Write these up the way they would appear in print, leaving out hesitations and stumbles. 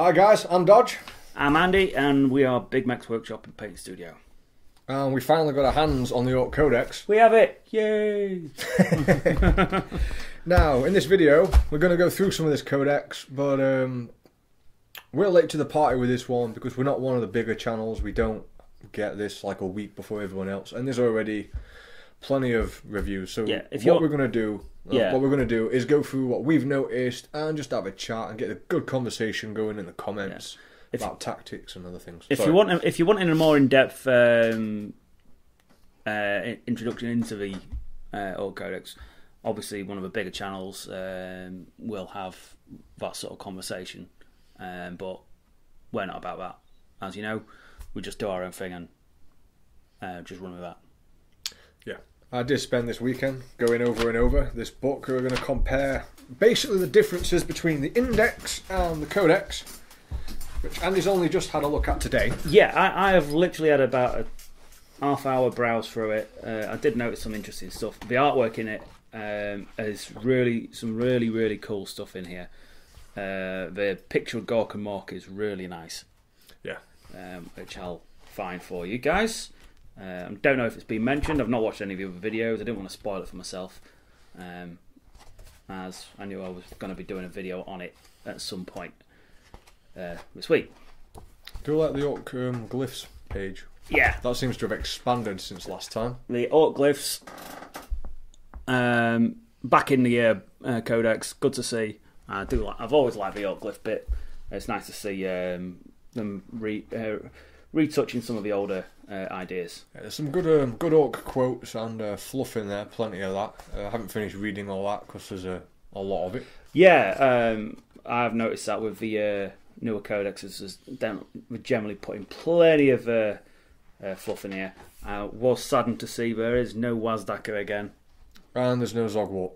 Hi guys, I'm Dodge. I'm Andy, and we are Big Mech's Workshop and Paint Studio. And we finally got our hands on the Ork Codex. We have it! Yay! Now, in this video, we're going to go through some of this Codex, but we're late to the party with this one because we're not one of the bigger channels. We don't get this like a week before everyone else, and there's already plenty of reviews. So yeah, what we're going to do is go through what we've noticed and just have a chat and get a good conversation going in the comments. About tactics and other things. If you want a more in-depth introduction into the Ork Codex, obviously one of the bigger channels will have that sort of conversation, but we're not about that. As you know, we just do our own thing and just run with that. Yeah, I did spend this weekend going over and over this book. We're going to compare basically the differences between the Index and the Codex, which Andy's only just had a look at today. Yeah, I have literally had about a half-hour browse through it. I did notice some interesting stuff. The artwork in it is some really cool stuff in here. The picture of Gochenour is really nice. Yeah. Which I'll find for you guys. Don't know if it's been mentioned. I've not watched any of the other videos. I didn't want to spoil it for myself, as I knew I was going to be doing a video on it at some point this week. Do you like the Ork glyphs page? Yeah, that seems to have expanded since last time. The Ork glyphs, back in the Codex, good to see. I've always liked the Ork glyph bit. It's nice to see them retouching some of the older ideas. Yeah, there's some good Ork quotes and fluff in there. Plenty of that. I haven't finished reading all that because there's a lot of it. Yeah, I've noticed that with the newer codexes, we're generally putting plenty of fluff in here. I was saddened to see there is no Wazdaka again. And there's no Zogwart,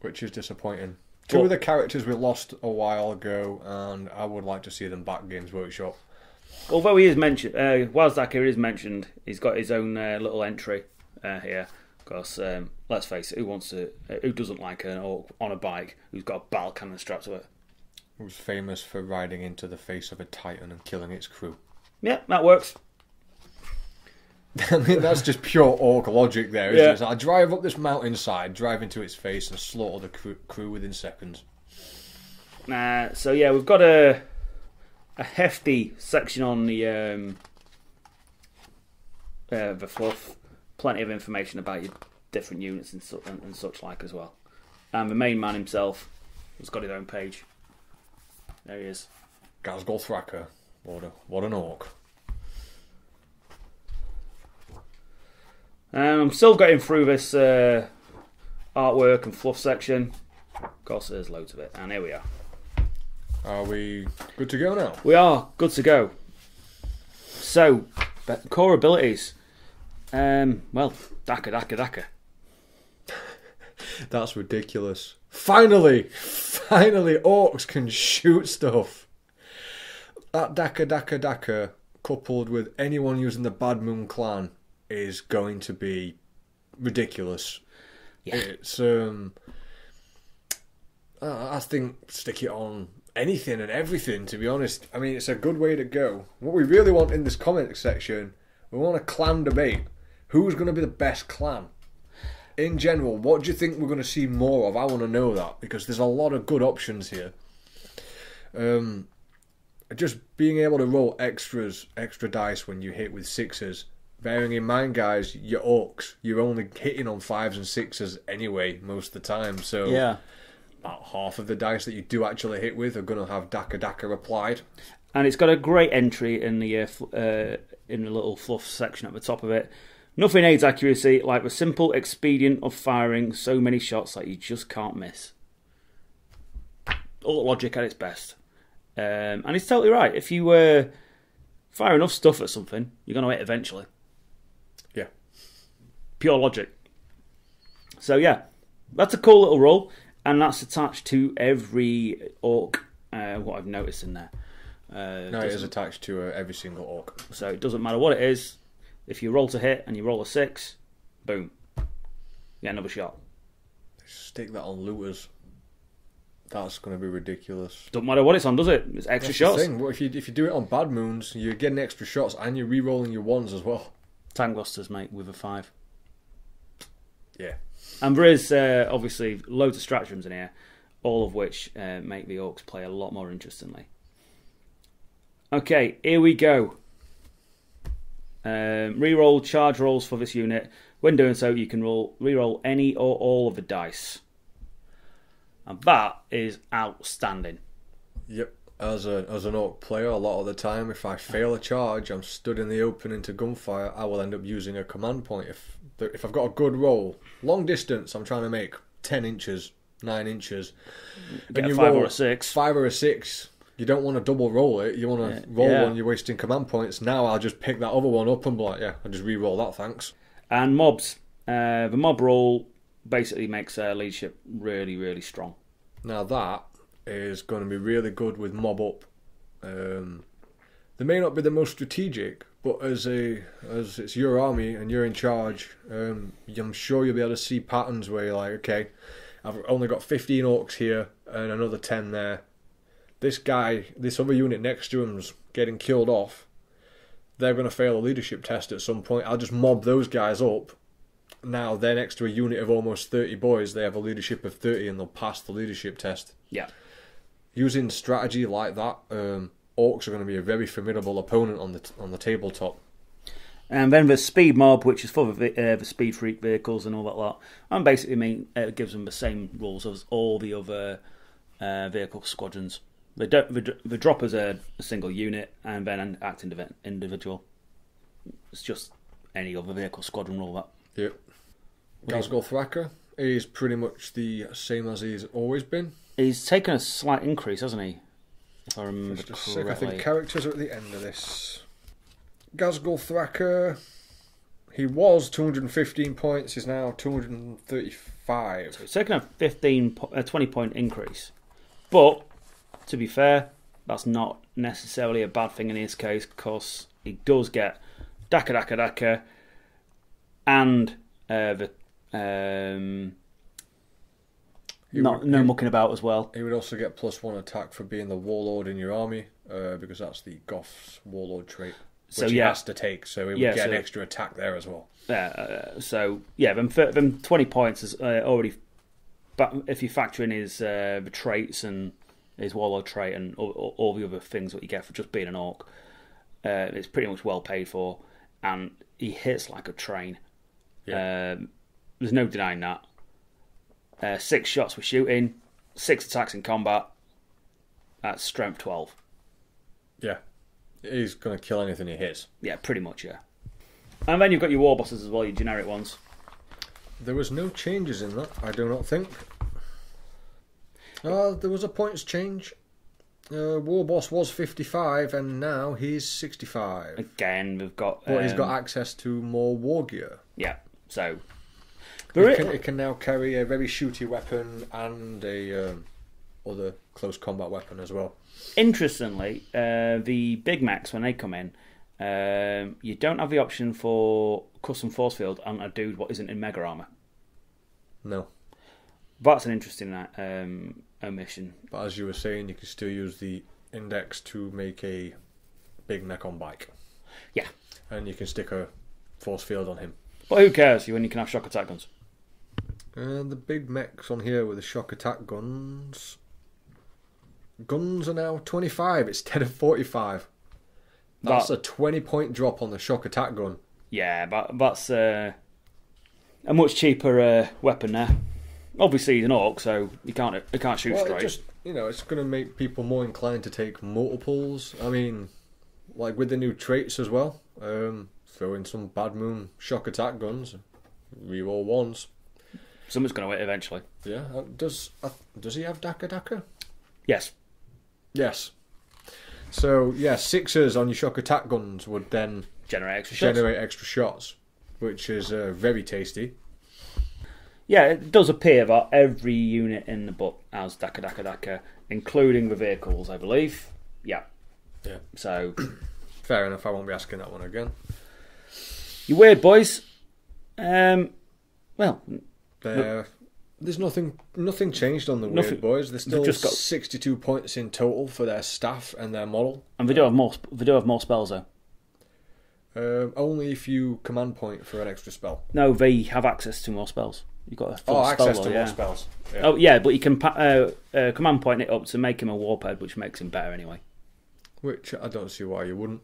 which is disappointing. Two of the characters we lost a while ago, and I would like to see them back Games Workshop. Although he is mentioned, Wazdaka is mentioned, he's got his own little entry here. Because let's face it, who doesn't like an Ork on a bike who's got a battle cannon strapped to it? Who's famous for riding into the face of a Titan and killing its crew. Yeah, that works. I mean, that's just pure Ork logic there, isn't it? So I drive up this mountainside, drive into its face and slaughter the crew within seconds. So yeah, we've got a hefty section on the fluff. Plenty of information about your different units and such like as well. And the main man himself has got his own page. There he is. Gazgol Thraka. What an Ork. I'm still getting through this artwork and fluff section. Of course, there's loads of it. And here we are. Are we good to go now? We are good to go. So, core abilities. Well, Daka. That's ridiculous. Finally, Orks can shoot stuff. That Daka coupled with anyone using the Bad Moon clan is going to be ridiculous. Yeah. It's I think stick it on anything and everything, to be honest. I mean, it's a good way to go. What we really want in this comment section, we want a clan debate. Who's going to be the best clan? In general, what do you think we're going to see more of? I want to know that, because there's a lot of good options here. Just being able to roll extra dice when you hit with sixes. Bearing in mind, guys, your Orks, you're only hitting on 5s and 6s anyway, most of the time. So yeah, about half of the dice that you do actually hit with are going to have Daka applied. And it's got a great entry in the little fluff section at the top of it. Nothing aids accuracy like the simple expedient of firing so many shots that you just can't miss. All logic at its best. And he's totally right. If you fire enough stuff at something, you're going to hit eventually. Yeah. Pure logic. So yeah, that's a cool little roll. And that's attached to every Ork, what I've noticed in there. No, it is attached to every single Ork. So it doesn't matter what it is. If you roll to hit and you roll a 6, boom, you get another shot. Stick that on looters. That's going to be ridiculous. Doesn't matter what it's on, does it? It's extra That's shots. the thing. Well, if you do it on bad moons, you're getting extra shots and you're re-rolling your ones as well. Tank busters, mate, with a 5. Yeah. And there is obviously loads of stratagems in here, all of which make the Orcs play a lot more interestingly. Okay, here we go. Reroll charge rolls for this unit. When doing so, you can reroll any or all of the dice. And that is outstanding. Yep. As an Orc player, a lot of the time, if I fail a charge, I'm stood in the open into gunfire, I will end up using a command point. If I've got a good roll, long distance, I'm trying to make 10 inches, 9 inches. Get a 5 or a 6. 5 or a 6. You don't want to double roll it. You want to roll one, you're wasting command points. Now I'll just pick that other one up and be like, yeah, I'll just re-roll that, thanks. And mobs. The mob roll basically makes leadership really, really strong. Now that is going to be really good with mob up. They may not be the most strategic, but as it's your army and you're in charge, I'm sure you'll be able to see patterns where you're like, okay, I've only got 15 orcs here and another 10 there. This other unit next to him's getting killed off. They're going to fail a leadership test at some point. I'll just mob those guys up. Now they're next to a unit of almost 30 boys. They have a leadership of 30 and they'll pass the leadership test. Yeah. Using strategy like that, orcs are going to be a very formidable opponent on the tabletop. And then the speed mob, which is for the speed freak vehicles and all that lot, and basically gives them the same rules as all the other vehicle squadrons. The droppers are a single unit and then act individual. It's just any other vehicle squadron rule that. Yep. Gazgul Thraka is pretty much the same as he's always been. He's taken a slight increase, hasn't he? If I remember correctly. I think characters are at the end of this. Gazgul Thraka, he was 215 points, he's now 235. So he's taken a 20 point increase. But, to be fair, that's not necessarily a bad thing in his case, because he does get Daka, and no mucking about as well. He would also get +1 attack for being the warlord in your army, because that's the Goth's warlord trait, which he has to take, so he would get an extra attack there as well. Them 20 points is already, but if you factor in his the traits and his warlord trait and all the other things that you get for just being an orc, it's pretty much well paid for, and he hits like a train. Yeah. There's no denying that. 6 shots with shooting, 6 attacks in combat. That's strength 12. Yeah, he's going to kill anything he hits. Yeah, pretty much, yeah. And then you've got your war bosses as well, your generic ones. There was no changes in that, I do not think. There was a points change. War boss was 55 and now he's 65. Again, we've got... But he's got access to more war gear. Yeah, so... It can now carry a very shooty weapon and a other close combat weapon as well. Interestingly, the big mechs, when they come in, you don't have the option for custom force field on a dude what isn't in mega armor. No. That's an interesting omission. But as you were saying, you can still use the index to make a big mech on bike. Yeah. And you can stick a force field on him. But who cares when you can have shock attack guns? The big mechs on here with the shock attack guns. Guns are now 25 instead of 45. That's a 20-point drop on the shock attack gun. Yeah, but that's a much cheaper weapon there. Obviously, he's an orc, so he can't shoot straight. It's going to make people more inclined to take multiples. I mean, like with the new traits as well. Throw in some bad moon shock attack guns, reroll ones. Someone's going to win eventually. Yeah. Does he have Daka? Yes. Yes. So yeah, 6s on your shock attack guns would then generate extra shots, which is very tasty. Yeah, it does appear that every unit in the book has Daka, including the vehicles, I believe. Yeah. Yeah. So fair enough. I won't be asking that one again. You weird boys. Well, they're There's nothing changed on the Weird Boys. They're still just got 62 points in total for their staff and their model. And they do have more. They do have more spells though. Only if you command point for an extra spell. No, they have access to more spells. You've got a full spell access to more spells. Yeah. Oh yeah, but you can command point it up to make him a warped, which makes him better anyway. Which I don't see why you wouldn't.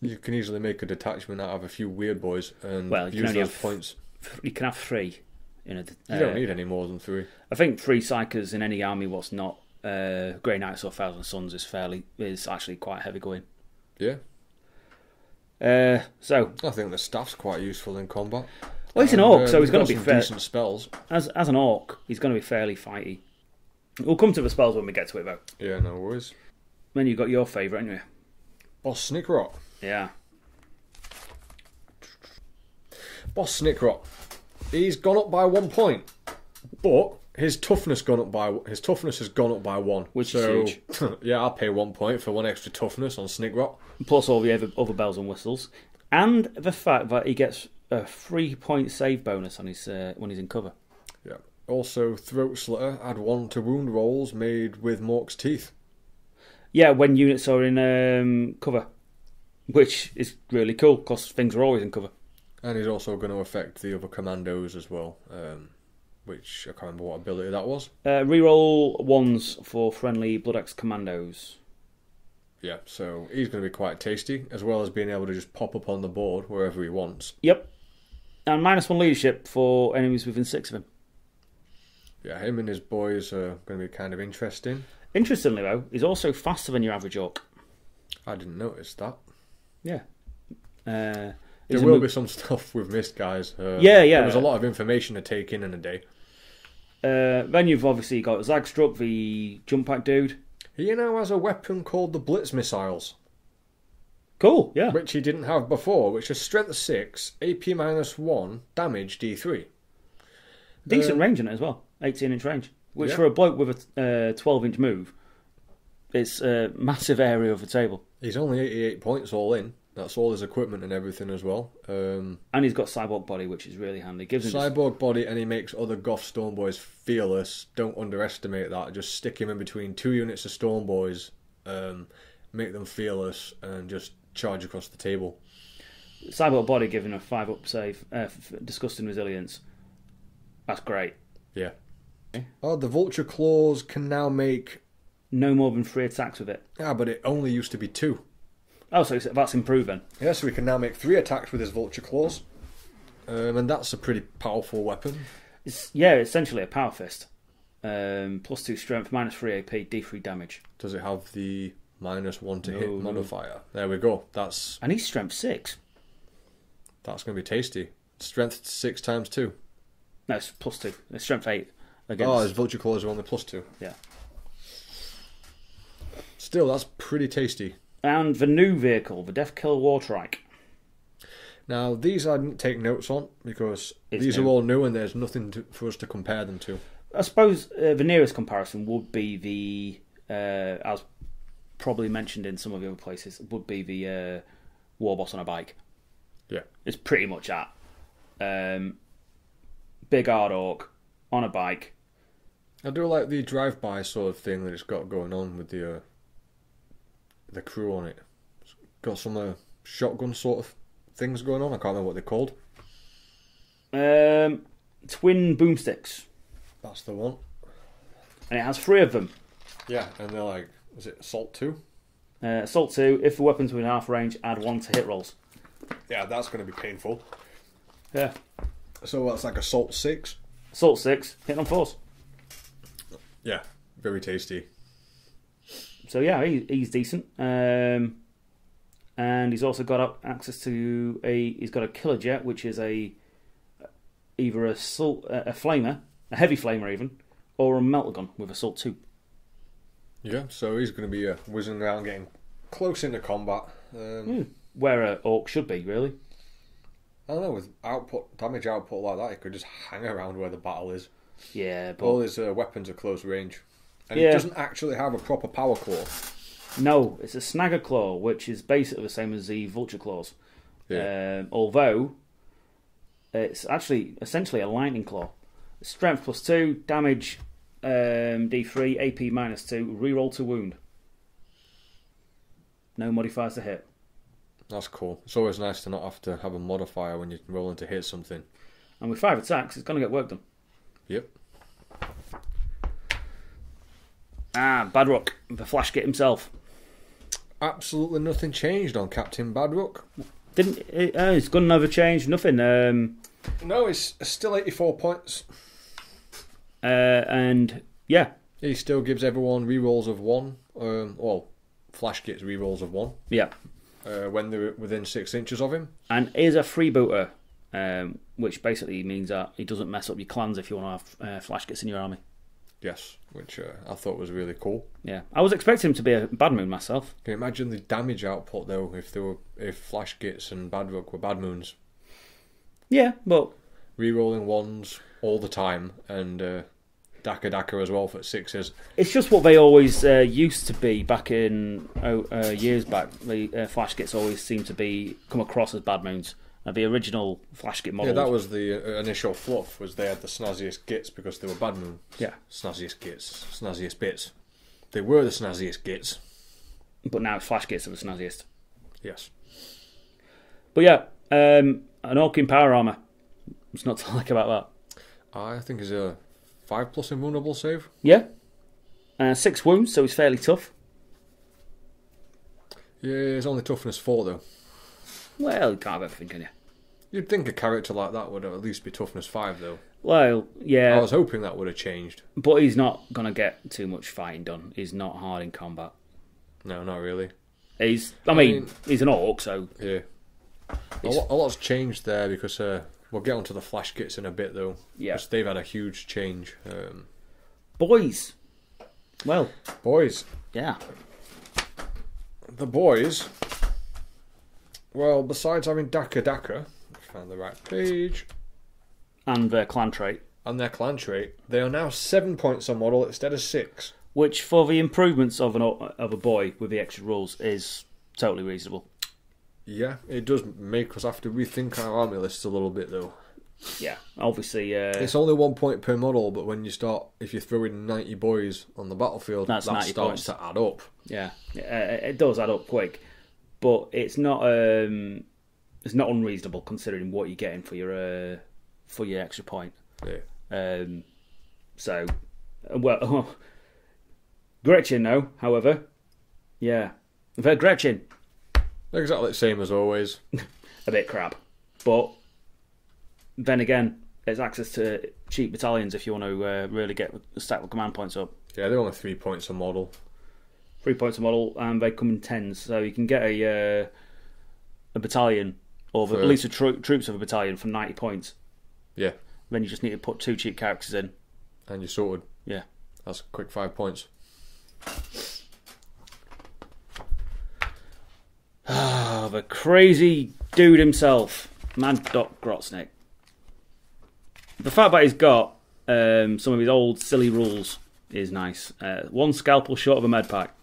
You can easily make a detachment out of a few Weird Boys and use those points. You can have 3. You don't need any more than 3. I think 3 Psychers in any army what's not Grey Knights or Thousand Sons is actually quite heavy going. Yeah. So I think the staff's quite useful in combat. Well, he's an orc, so he's going to be decent spells. As an orc, he's going to be fairly fighty. We'll come to the spells when we get to it, though. Yeah, no worries. Then you've got your favourite, haven't you? Boss Snickrot. Yeah. Boss Snickrot. He's gone up by 1 point, but his toughness has gone up by 1, which is huge. Yeah, I'll pay 1 point for 1 extra toughness on Snickrot. Plus all the other bells and whistles, and the fact that he gets a 3-point save bonus on his when he's in cover. Yeah. Also, Throat Slitter add 1 to wound rolls made with Mork's teeth. Yeah, when units are in cover, which is really cool because things are always in cover. And he's also going to affect the other Commandos as well, which I can't remember what ability that was. Reroll 1s for friendly Blood Axe Commandos. Yeah, so he's going to be quite tasty, as well as being able to just pop up on the board wherever he wants. Yep. And -1 leadership for enemies within 6 of him. Yeah, him and his boys are going to be kind of interesting. Interestingly, though, he's also faster than your average orc. I didn't notice that. Yeah. There will be some stuff we've missed, guys. Yeah. There was a lot of information to take in a day. Then you've obviously got Zagstruck, the jump pack dude. He now has a weapon called the Blitz Missiles. Cool, yeah. Which he didn't have before, which is strength 6, AP -1, damage D3. Decent range in it as well, 18-inch range. Which for a bloke with a 12-inch move, it's a massive area of the table. He's only 88 points all in. That's all his equipment and everything as well. And he's got Cyborg Body, which is really handy. Gives him Cyborg Body, and he makes other Goth Storm Boys fearless. Don't underestimate that. Just stick him in between 2 units of Storm Boys, make them fearless, and just charge across the table. Cyborg Body giving a 5-up save, Disgusting Resilience. That's great. Yeah. Oh, the Vulture Claws can now make no more than 3 attacks with it. Yeah, but it only used to be 2. Oh, so that's improved then. Yeah, so we can now make 3 attacks with his Vulture Claws. And that's a pretty powerful weapon. It's essentially a Power Fist. +2 strength, -3 AP, D3 damage. Does it have the -1 to hit modifier? There we go. And he's strength 6. That's going to be tasty. Strength 6 times 2. No, it's +2. It's strength 8. His Vulture Claws are only +2. Yeah. Still, that's pretty tasty. And the new vehicle, the Death Kill War Trike. Now, these I didn't take notes on because these are all new and there's nothing for us to compare them to. I suppose the nearest comparison would be the, as probably mentioned in some of the other places, would be the War Boss on a bike. Yeah. It's pretty much that. Big hard orc on a bike. I do like the drive-by sort of thing that it's got going on with the crew on it. It's got some shotgun sort of things going on. I can't remember what they're called. Twin boomsticks. That's the one. And it has 3 of them. Yeah, and they're like, is it Assault 2? Assault 2, if the weapon's within half range, add 1 to hit rolls. Yeah, that's going to be painful. Yeah. So that's like Assault 6? Assault 6, hit on 4s. Yeah, very tasty. So yeah, he's decent, and he's also got access to he's got a killer jet, which is either a flamer, a heavy flamer even, or a melter gun with Assault 2. Yeah, so he's going to be whizzing around, getting close into combat. Where an orc should be, really. I don't know, with damage output like that, he could just hang around where the battle is. Yeah, but all his weapons are close range. And he doesn't actually have a proper power claw. No, it's a snagger claw, which is basically the same as the vulture claws. Yeah. Although it's actually essentially a lightning claw. Strength +2, damage D3, AP -2, reroll to wound. No modifiers to hit. That's cool. It's always nice to not have to have a modifier when you're rolling to hit something. And with 5 attacks, it's going to get work done. Yep. Badrock, the Flashkit himself. Absolutely nothing changed on Captain Badrock. His gun never changed, nothing. No, it's still 84 points. And yeah. He still gives everyone rerolls of 1. Flash gets rerolls of 1. Yeah. When they're within 6 inches of him. And is a freebooter, which basically means that he doesn't mess up your clans if you want to have Flash Gits in your army. Yes, which I thought was really cool. Yeah, I was expecting him to be a Bad Moon myself. Can you imagine the damage output though if Flash Gits and Badrock were Bad Moons? Yeah, but rerolling 1s all the time and Daka as well for 6s. It's just what they always used to be back in years back. The Flash Gits always seemed to come across as Bad Moons. The original Flash Git model. Yeah, that was the initial fluff, was they had the snazziest Gits because they were Bad Moon. Yeah. Snazziest Gits, snazziest bits. They were the snazziest Gits. But now Flash Gits are the snazziest. Yes. But yeah, an Ork in power armour. What's not to like about that? I think he's a 5+ invulnerable save. Yeah. 6 wounds, so he's fairly tough. Yeah, he's only toughness 4 though. Well, you can't have everything, can you? You'd think a character like that would at least be toughness 5 though. Well, yeah. I was hoping that would have changed. But he's not going to get too much fighting done. He's not hard in combat. No, not really. He's an Orc, so... Yeah. A lot's changed there because we'll get onto the Flash Gits in a bit though. Yeah. Because they've had a huge change. Boys. Well. Boys. Yeah. The boys... Well, besides having Daka, I found the right page, and their clan trait, they are now 7 points on model instead of 6. Which, for the improvements of a boy with the extra rules, is totally reasonable. Yeah, it does make us have to rethink our army lists a little bit, though. Yeah, obviously... it's only 1 point per model, but when you start, if you throw in 90 boys on the battlefield, that starts points to add up. Yeah, it does add up quick. But it's not unreasonable considering what you're getting for your extra point. Yeah. Gretchen, though, however, yeah, Gretchen, exactly the same as always. A bit crap, but then again, it's access to cheap battalions if you want to really get the stack of command points up. Yeah, they're only 3 points a model. 3 points a model, and they come in 10s, so you can get a battalion, or at least the troops of a battalion for 90 points. Yeah. Then you just need to put 2 cheap characters in. And you're sorted. Yeah. That's a quick 5 points. The crazy dude himself, Mad Doc Grotznick. The fact that he's got some of his old silly rules is nice. 1 scalpel short of a med pack.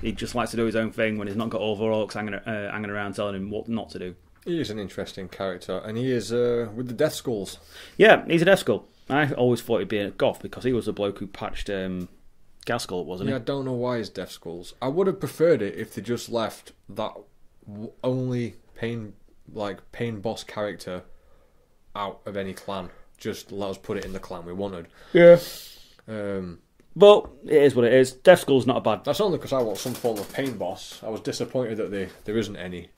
He just likes to do his own thing when he's not got overorcs hanging around telling him what not to do. He is an interesting character, and he is with the Death Skulls. Yeah, he's a Death Skull. I always thought he'd be a Goth because he was the bloke who patched Gaskull, wasn't he? Yeah, I don't know why he's Death Skulls. I would have preferred it if they just left that only pain boss character out of any clan. Just let us put it in the clan we wanted. Yeah. But it is what it is. Death Skull's not a bad... That's only because I want some form of pain boss. I was disappointed that there isn't any.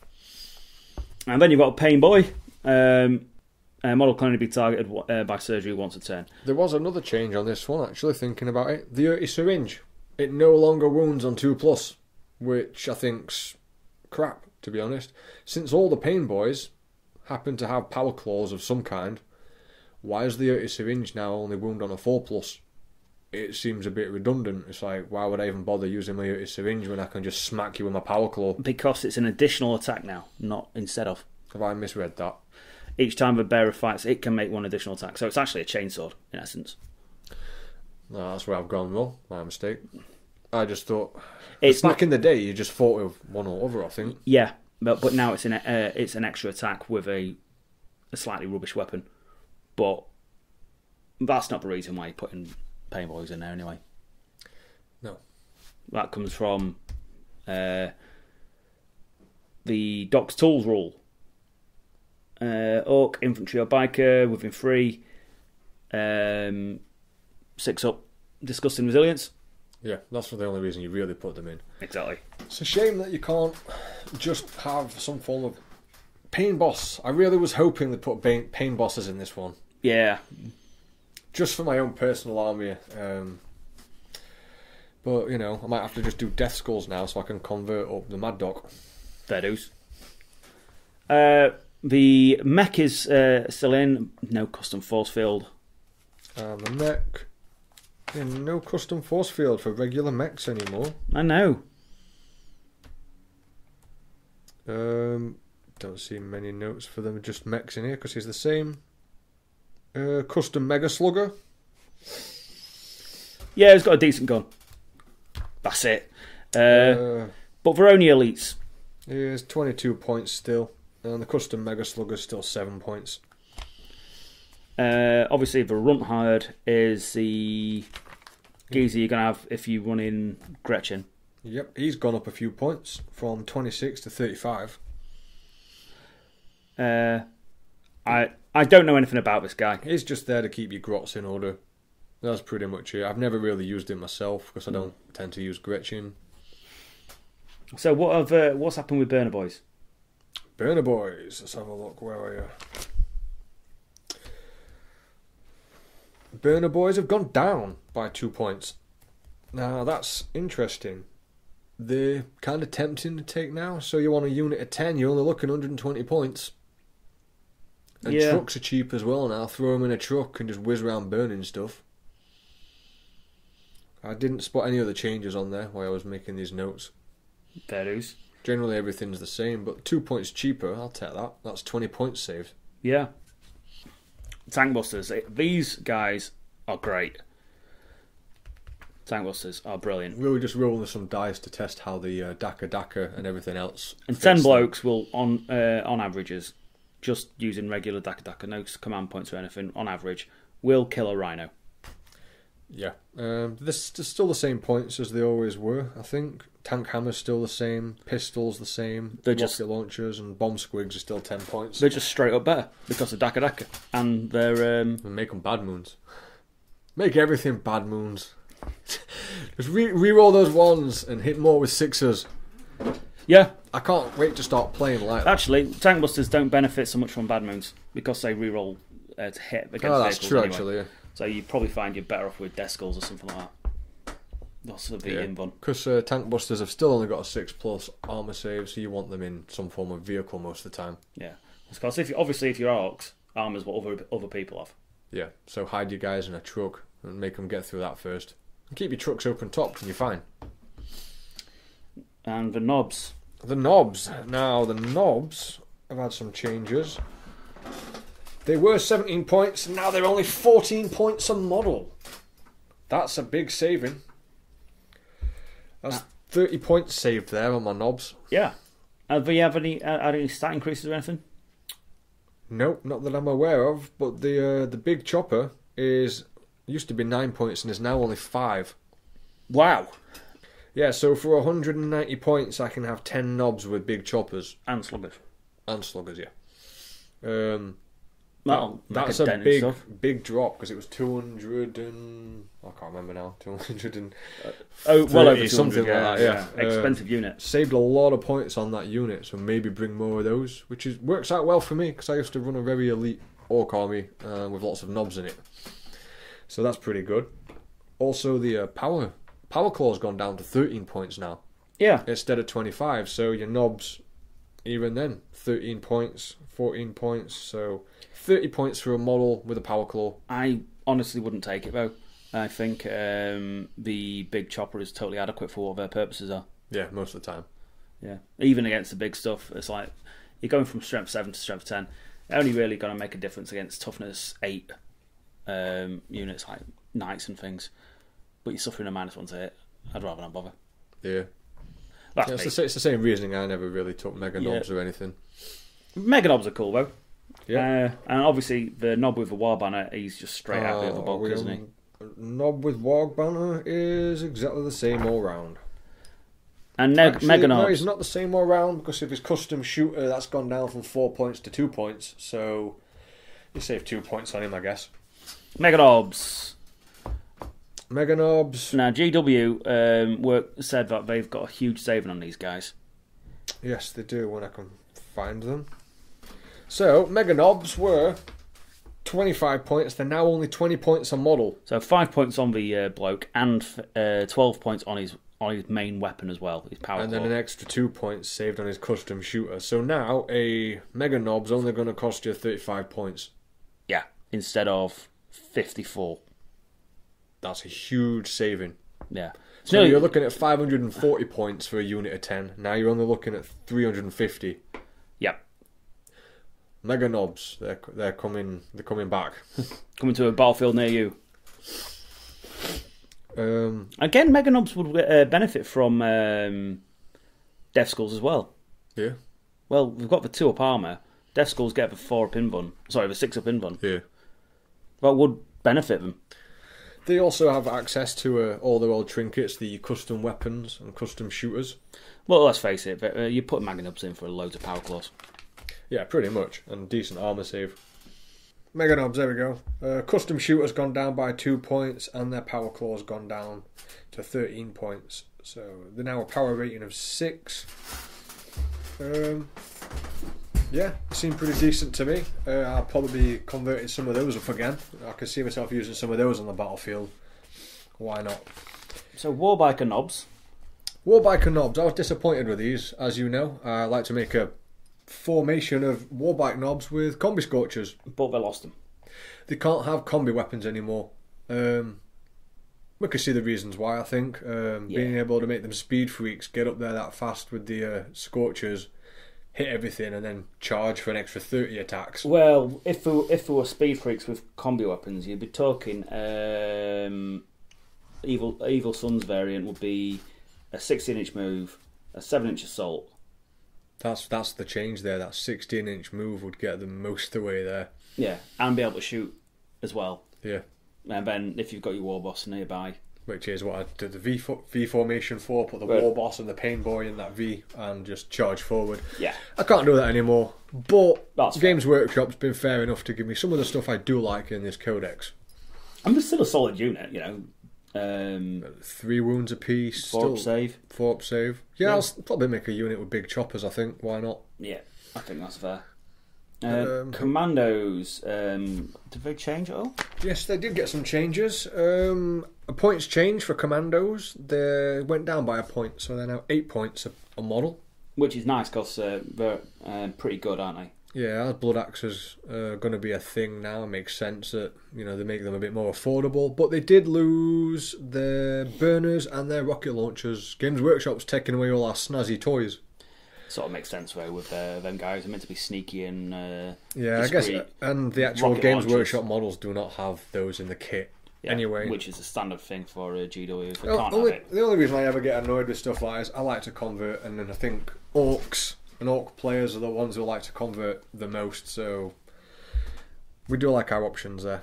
And then you've got a Pain Boy. Model can only be targeted by surgery once a turn. There was another change on this one, actually, thinking about it. The Syringe. It no longer wounds on 2+, which I think's crap, to be honest. Since all the Pain Boys happen to have power claws of some kind, why is the Syringe now only wound on a 4+? It seems a bit redundant. It's like, why would I even bother using my Syringe when I can just smack you with my power claw? Because it's an additional attack now, not instead of. Have I misread that? Each time a bearer fights, it can make 1 additional attack. So it's actually a chainsword, in essence. No, that's where I've gone wrong. My mistake. I just thought... Back in the day, you just fought with one or other, I think. Yeah, but now it's an extra attack with a slightly rubbish weapon. But That's not the reason why you're putting Pain Boys in there anyway. No. That comes from the Doc's Tools rule. Ork, infantry or biker within 3, 6 up, disgusting resilience. Yeah, that's the only reason you really put them in. Exactly. It's a shame that you can't just have some form of pain boss. I really was hoping they'd put pain bosses in this one. Yeah. Just for my own personal army. But, you know, I might have to just do death skulls now so I can convert up the Mad Dog. Fair dues. The mech is still in. No custom force field. The mech. Yeah, no custom force field for regular mechs anymore. I know. Don't see many notes for them. Just mechs in here because he's the same. Custom Mega Slugger. Yeah, he's got a decent gun. That's it. But they're only elites. He's 22 points still. And the custom Mega Slugger is still 7 points. Obviously, the runt hired is the geezer you're going to have if you run in Gretchen. Yep, he's gone up a few points from 26 to 35. I don't know anything about this guy. He's just there to keep your grots in order. That's pretty much it. I've never really used him myself because I don't tend to use Gretchen. So what's happened with Burner Boys? Burner Boys. Let's have a look. Where are you? Burner Boys have gone down by 2 points. Now that's interesting. They're kind of tempting to take now. So you want a unit of 10, you're only looking 120 points. And trucks are cheap as well now. Throw them in a truck and just whiz around burning stuff. I didn't spot any other changes on there while I was making these notes. Fair dues. Generally everything's the same, but 2 points cheaper, I'll take that. That's 20 points saved. Yeah. Tank Busters. These guys are great. Tank Busters are brilliant. We were just rolling some dice to test how the Daka and everything else. And 10 blokes will, on averages, just using regular Daka, no command points or anything, on average, will kill a rhino. Yeah. There's still the same points as they always were, I think. Tank hammer's still the same, pistols the same, rocket launchers and bomb squigs are still 10 points. They're just straight up better because of Daka. And they're... make them bad moons. Make everything bad moons. Just re-roll those ones and hit more with sixes. Yeah. I can't wait to start playing like that. Actually, Tank Busters don't benefit so much from bad moons because they re-roll to hit against vehicles. That's true, anyway. actually, yeah. So you probably find you're better off with death skulls or something like that. That's the beating one. Because Tank Busters have still only got a 6+ armour save, so you want them in some form of vehicle most of the time. Yeah. Because if you're Orcs, armour's what other people have. Yeah, so hide your guys in a truck and make them get through that first. And keep your trucks open topped and you're fine. And the knobs. Now, the knobs have had some changes. They were 17 points, and now they're only 14 points a model. That's a big saving. That's 30 points saved there on my knobs. Yeah. Do you have any stat increases or anything? Nope, not that I'm aware of, but the big chopper used to be 9 points and is now only 5. Wow. Yeah, so for 190 points I can have 10 knobs with big choppers. And sluggers. Yeah. Well, that's a big drop because it was 200 and I can't remember now. 200 and well over 200, something like that. Yeah, expensive unit. Saved a lot of points on that unit, so maybe bring more of those, which works out well for me because I used to run a very elite Ork army with lots of knobs in it. So that's pretty good. Also, the power claw's gone down to 13 points now. Yeah. Instead of 25, so your knobs, even then, 13 points, 14 points, so 30 points for a model with a power claw. I honestly wouldn't take it though. I think the big chopper is totally adequate for what their purposes are. Yeah, most of the time. Yeah, even against the big stuff, it's like you're going from strength 7 to strength 10. They're only really going to make a difference against toughness 8 units like knights and things. But you're suffering a -1 to hit. I'd rather not bother. Yeah. It's the same reasoning. I never really took mega knobs or anything. Mega knobs are cool though. Yeah. And obviously the knob with the war banner, he's just straight out of the bulk, isn't he? Knob with war banner is exactly the same all round. And Actually, Mega no, Knobs. he's not the same all round because of his custom shooter. That's gone down from 4 points to 2 points. So you save 2 points on him, I guess. Mega Knobs. Mega Knobs. Now GW said that they've got a huge saving on these guys. Yes, they do when I can find them. So Mega Knobs were 25 points. They're now only 20 points a model. So 5 points on the bloke and 12 points on his main weapon as well, his power And claw. then an extra 2 points saved on his custom shooter. So now a Mega Knob's only going to cost you 35 points. Yeah, instead of 54. That's a huge saving. Yeah. So you're looking at 540 points for a unit of 10. Now you're only looking at 350. Yep. Mega Knobs, they're coming back. Coming to a battlefield near you. Again, Mega Knobs would benefit from Death Skulls as well. Yeah. Well, we've got the 2-up armour. Death Skulls get the 4-up invuln. Sorry, the 6-up invuln. Yeah. That would benefit them. They also have access to all their old trinkets, the custom weapons and custom shooters. Well, let's face it, you put Mega Knobs in for loads of power claws. Yeah, pretty much. And decent armour save. Mega Knobs, there we go. Custom shooters gone down by 2 points and their power claws gone down to 13 points. So they're now a power rating of 6. Yeah, it seemed pretty decent to me. I'll probably be converting some of those up again. I can see myself using some of those on the battlefield. Why not? So Warbiker Knobs. Warbiker Knobs. I was disappointed with these, as you know. I like to make a formation of Warbike Knobs with combi scorchers. But they lost them. They can't have combi weapons anymore. We can see the reasons why, I think. Being able to make them speed freaks, get up there that fast with the scorchers, hit everything and then charge for an extra 30 attacks. Well, if there were speed freaks with combi weapons, you'd be talking Evil Sun's variant would be a 16-inch move, a 7-inch assault. That's the change there. That 16-inch move would get them most of the way there. Yeah, and be able to shoot as well. Yeah. And then if you've got your war boss nearby. Which is what I did the V formation for, put the war boss and the pain boy in that V and just charge forward. Yeah. I can't do that anymore. But That's Games Workshop's been fair enough to give me some of the stuff I do like in this codex. And there's still a solid unit, you know. 3 wounds apiece. 4-up save. 4-up save. Yeah, I'll probably make a unit with big choppers, I think. Why not? Yeah, I think that's fair. Commandos, did they change at all? Yes, they did get some changes. A points change for Commandos. They went down by a point, so they're now 8 points a model. Which is nice because they're pretty good, aren't they? Yeah, as Blood Axes are going to be a thing now, it makes sense that they make them a bit more affordable. But they did lose their burners and their rocket launchers. Games Workshop's taking away all our snazzy toys. Sort of makes sense though with them guys. They're meant to be sneaky and I guess. And the actual Games launchers. Workshop models do not have those in the kit. Yeah, anyway, which is a standard thing for GW. They can't have it. The only reason I ever get annoyed with stuff like this, I like to convert, and then I think Orcs and Orc players are the ones who like to convert the most. So we do like our options there.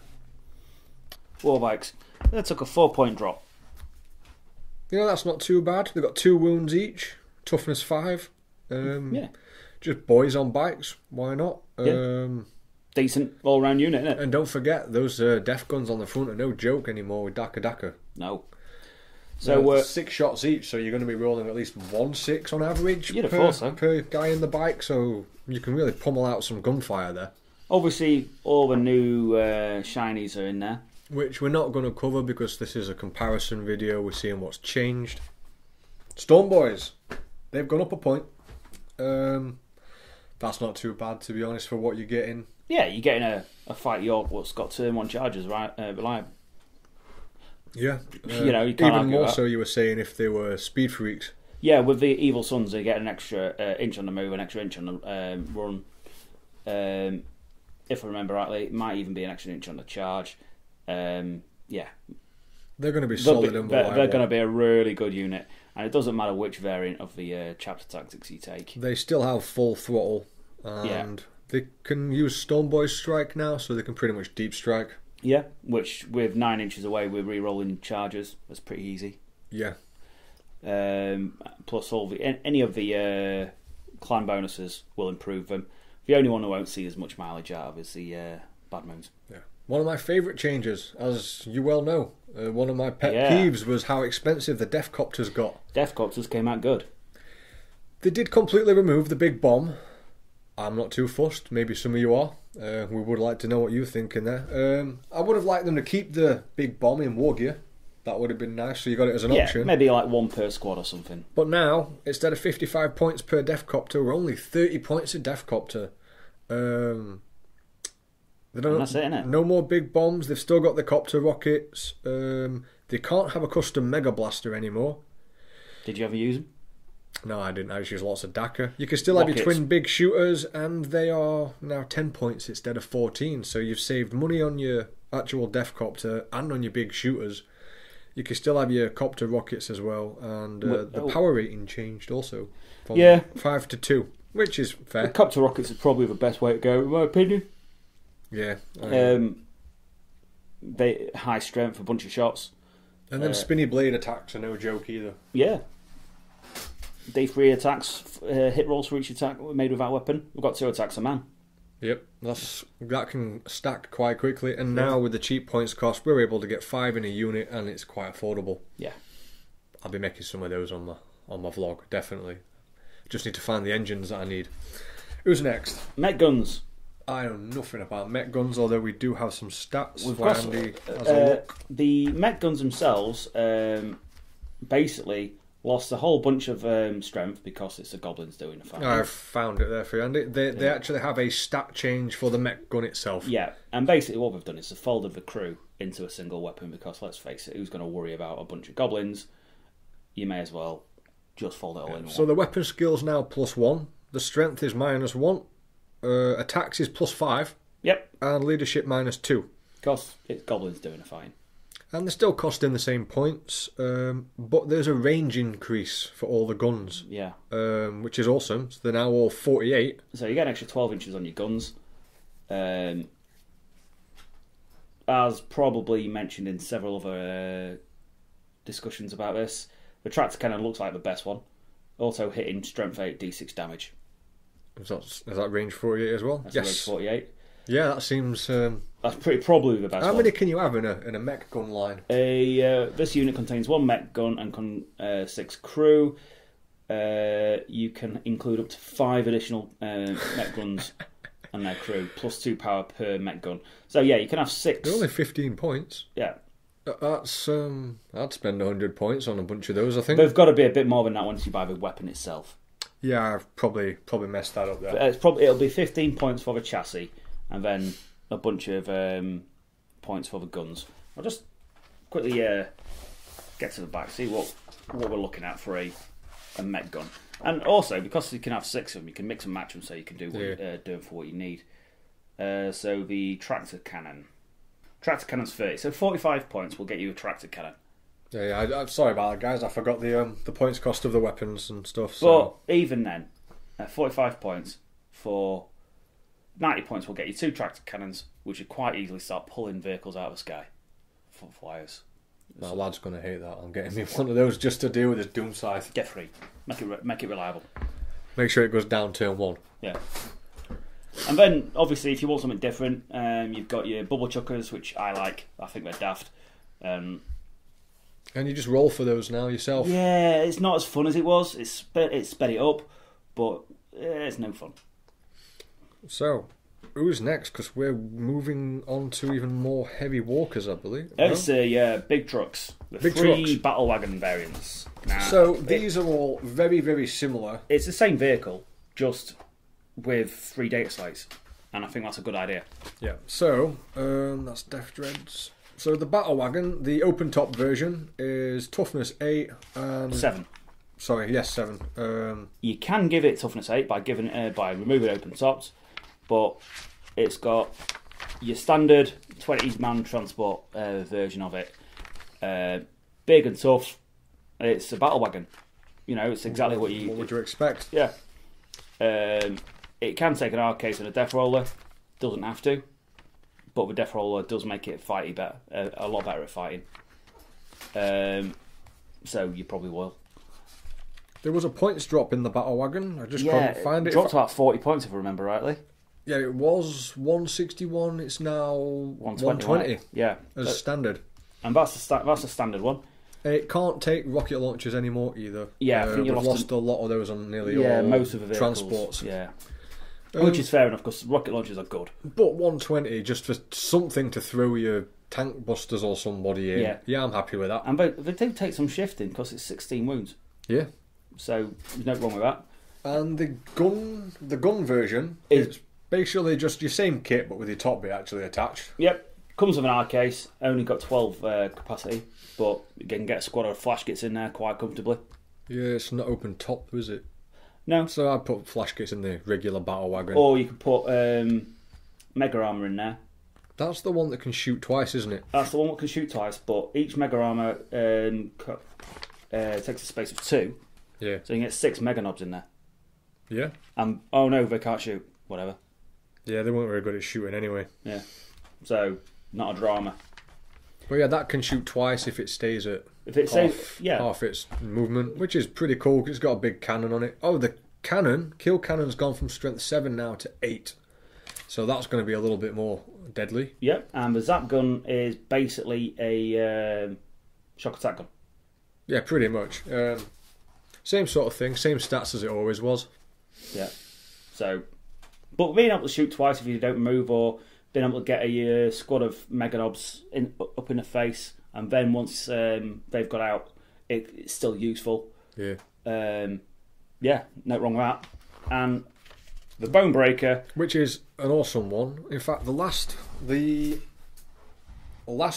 Warbikes. They took a 4-point drop. That's not too bad. They've got 2 wounds each, toughness 5. Just boys on bikes. Why not? Decent all-round unit, isn't it? And don't forget, those death guns on the front are no joke anymore with Daka Daka. No. So 6 shots each, so you're going to be rolling at least 1/6 on average You'd have thought so. per guy in the bike, so you can really pummel out some gunfire there. Obviously, all the new shinies are in there. Which we're not going to cover because this is a comparison video. We're seeing what's changed. Storm Boys, they've gone up a point. That's not too bad, to be honest, for what you're getting. Yeah, you're getting a Fight York what's got turn 1 charges, right? Reliable. Yeah. You can't even argue more that. so, you were saying if they were speed freaks. Yeah, with the Evil Suns, they get an extra inch on the move, an extra inch on the run. If I remember rightly, it might even be an extra inch on the charge. Yeah. They're going to be solid and reliable. They're going to be a really good unit. And it doesn't matter which variant of the chapter tactics you take. They still have full throttle. And They can use Storm Boy strike now, so they can pretty much deep strike. Yeah, which with 9 inches away, we're re-rolling charges. That's pretty easy. Yeah. Plus, any of the clan bonuses will improve them. The only one I won't see as much mileage out of is the Bad Moons. Yeah. One of my favourite changes, as you well know, one of my pet peeves was how expensive the Death Copters got. Death Copters came out good. They did completely remove the big bomb. I'm not too fussed. Maybe some of you are. We would like to know what you think in there. I would have liked them to keep the big bomb in war gear. That would have been nice, so you got it as an option. Maybe like 1 per squad or something. But now, instead of 55 points per Death Copter, we're only 30 points a Death Copter. That's it, innit? No more big bombs. They've still got the copter rockets. They can't have a custom Mega Blaster anymore. Did you ever use them? No, I didn't. I just used lots of DACA. You can still have your twin big shooters, and they are now 10 points instead of 14. So you've saved money on your actual Death Copter and on your big shooters. You can still have your copter rockets as well, and the power rating changed also from 5 to 2, which is fair. The copter rockets is probably the best way to go, in my opinion. Yeah. They high strength, a bunch of shots, and then spinny blade attacks are no joke either. Yeah. D3 attacks, hit rolls for each attack made with that weapon. We've got 2 attacks a man. Yep, that can stack quite quickly, and now with the cheap points cost, we're able to get 5 in a unit, and it's quite affordable. Yeah, I'll be making some of those on my vlog, definitely. Just need to find the engines that I need. Who's next? Mech Guns. I know nothing about Mech Guns, although we do have some stats. We've got Andy has a look. The Mech Guns themselves basically lost a whole bunch of strength because it's the goblins doing the fight. I've found it there for you, Andy. They actually have a stat change for the Mech Gun itself. Yeah, and basically what we've done is to folded the crew into a single weapon because, let's face it, who's going to worry about a bunch of goblins? You may as well just fold it all in one. So the weapon skill's now +1, the strength is -1, attacks is +5, yep, and leadership -2. Because it's goblins doing the fighting. And they're still costing the same points, but there's a range increase for all the guns. Yeah. Which is awesome. So they're now all 48. So you get an extra 12 inches on your guns. As probably mentioned in several other discussions about this, the tractor cannon looks like the best one. Also hitting strength 8, d6 damage. Is that range 48 as well? That's yes. Range 48. Yeah, that seems... That's probably the best one. How many can you have in a mech gun line? This unit contains 1 mech gun and 6 crew. You can include up to 5 additional mech guns and their crew, plus 2 power per mech gun. So yeah, you can have 6. They're only 15 points. Yeah. That's I'd spend 100 points on a bunch of those, I think. They've got to be a bit more than that once you buy the weapon itself. Yeah, I've probably messed that up there. It'll be 15 points for the chassis, and then a bunch of points for the guns. I'll just quickly get to the back, see what we're looking at for a mech gun. And also, because you can have 6 of them, you can mix and match them so you can do them for what you need. So the tractor cannon. Tractor cannon's 30, so 45 points will get you a tractor cannon. Yeah, I'm sorry about that, guys. I forgot the points cost of the weapons and stuff. So. But even then, 45 points for 90 points will get you 2 tractor cannons, which would quite easily start pulling vehicles out of the sky for flyers. My lad's going to hate that. I'm getting me one of those just to deal with his Doom Scythe. Get 3. Make it reliable. Make sure it goes down turn 1. Yeah. And then, obviously, if you want something different, you've got your bubble chuckers, which I like. I think they're daft. And you just roll for those now yourself. Yeah, it's not as fun as it was. It's sped it up, but it's no fun. So, who's next? Because we're moving on to even more heavy walkers, I believe. It's big trucks. The big 3 trucks. Battle Wagon variants. Now, so, these are all very, very similar. It's the same vehicle, just with 3 data slates. And I think that's a good idea. Yeah, so, that's Death Dreads. So the Battle Wagon, the open top version, is toughness 8 and 7. Sorry, yes, 7. You can give it toughness 8 by removing open tops, but it's got your standard 20-man transport version of it. Big and tough. It's a Battle Wagon. You know, it's exactly what would you expect? Yeah. it can take an hard case and a death roller. Doesn't have to, but the death roller does make it fighty better, a lot better at fighting. So you probably will. There was a points drop in the Battle Wagon. I just couldn't find it. It dropped about 40 points if I remember rightly. Yeah, it was 161. It's now 120. Right? Yeah, as standard. And that's a standard one. It can't take rocket launchers anymore either. Yeah, I think you've lost a lot of those on nearly all most of the vehicles, transports. Yeah, which is fair enough because rocket launchers are good. But 120 just for something to throw your tank busters or somebody in. Yeah, I'm happy with that. And they do take some shifting because it's 16 wounds. Yeah. So there's no wrong with that. And the gun version is basically just your same kit but with your top bit actually attached. Yep. Comes with an hard case. Only got 12 capacity, but you can get a squad of flash kits in there quite comfortably. Yeah, it's not open top, is it? No. So I put flash kits in the regular Battle Wagon. Or you could put Mega Armour in there. That's the one that can shoot twice, isn't it? That's the one that can shoot twice, but each Mega Armour takes a space of 2. Yeah. So you can get 6 Mega Knobs in there. Yeah. Oh no, they can't shoot. Whatever. Yeah, they weren't very good at shooting anyway. Yeah. So, not a drama. But yeah, that can shoot twice if it stays at half its movement, which is pretty cool because it's got a big cannon on it. Oh, the kill cannon's gone from strength 7 now to 8. So that's going to be a little bit more deadly. Yep, and the zap gun is basically a shock attack gun. Yeah, pretty much. Same sort of thing, same stats as it always was. Yeah. So, but being able to shoot twice if you don't move, or being able to get a squad of Mega Knobs up in the face, and then once they've got out, it's still useful. Yeah. Yeah, no wrong with that. And the Bonebreaker, which is an awesome one. In fact, the last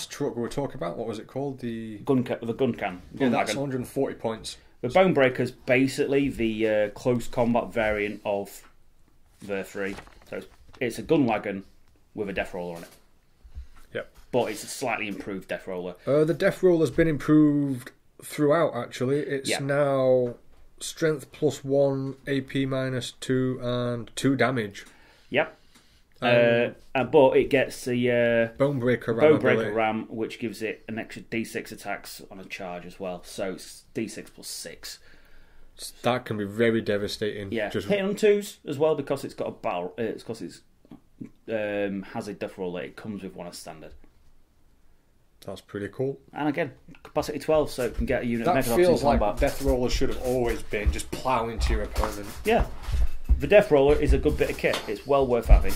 truck we were talking about, what was it called? The gun can. Yeah, that's 140 points. The Bonebreaker's basically the close combat variant of the 3. So it's a gun wagon with a death roller on it. Yep. But it's a slightly improved death roller. The death roller's been improved throughout, actually. It's now strength +1, AP -2, and 2 damage. Yep. But it gets the Bonebreaker ram, which gives it an extra D6 attacks on a charge as well. So it's D6 +6. That can be very devastating. Yeah, just hitting on 2s as well because it's got a barrel. It's because it's has a death roller. It comes with one as standard. That's pretty cool. And again, capacity 12, so it can get a unit. That feels like death roller should have always been just plough into your opponent. Yeah. The death roller is a good bit of kit. It's well worth having.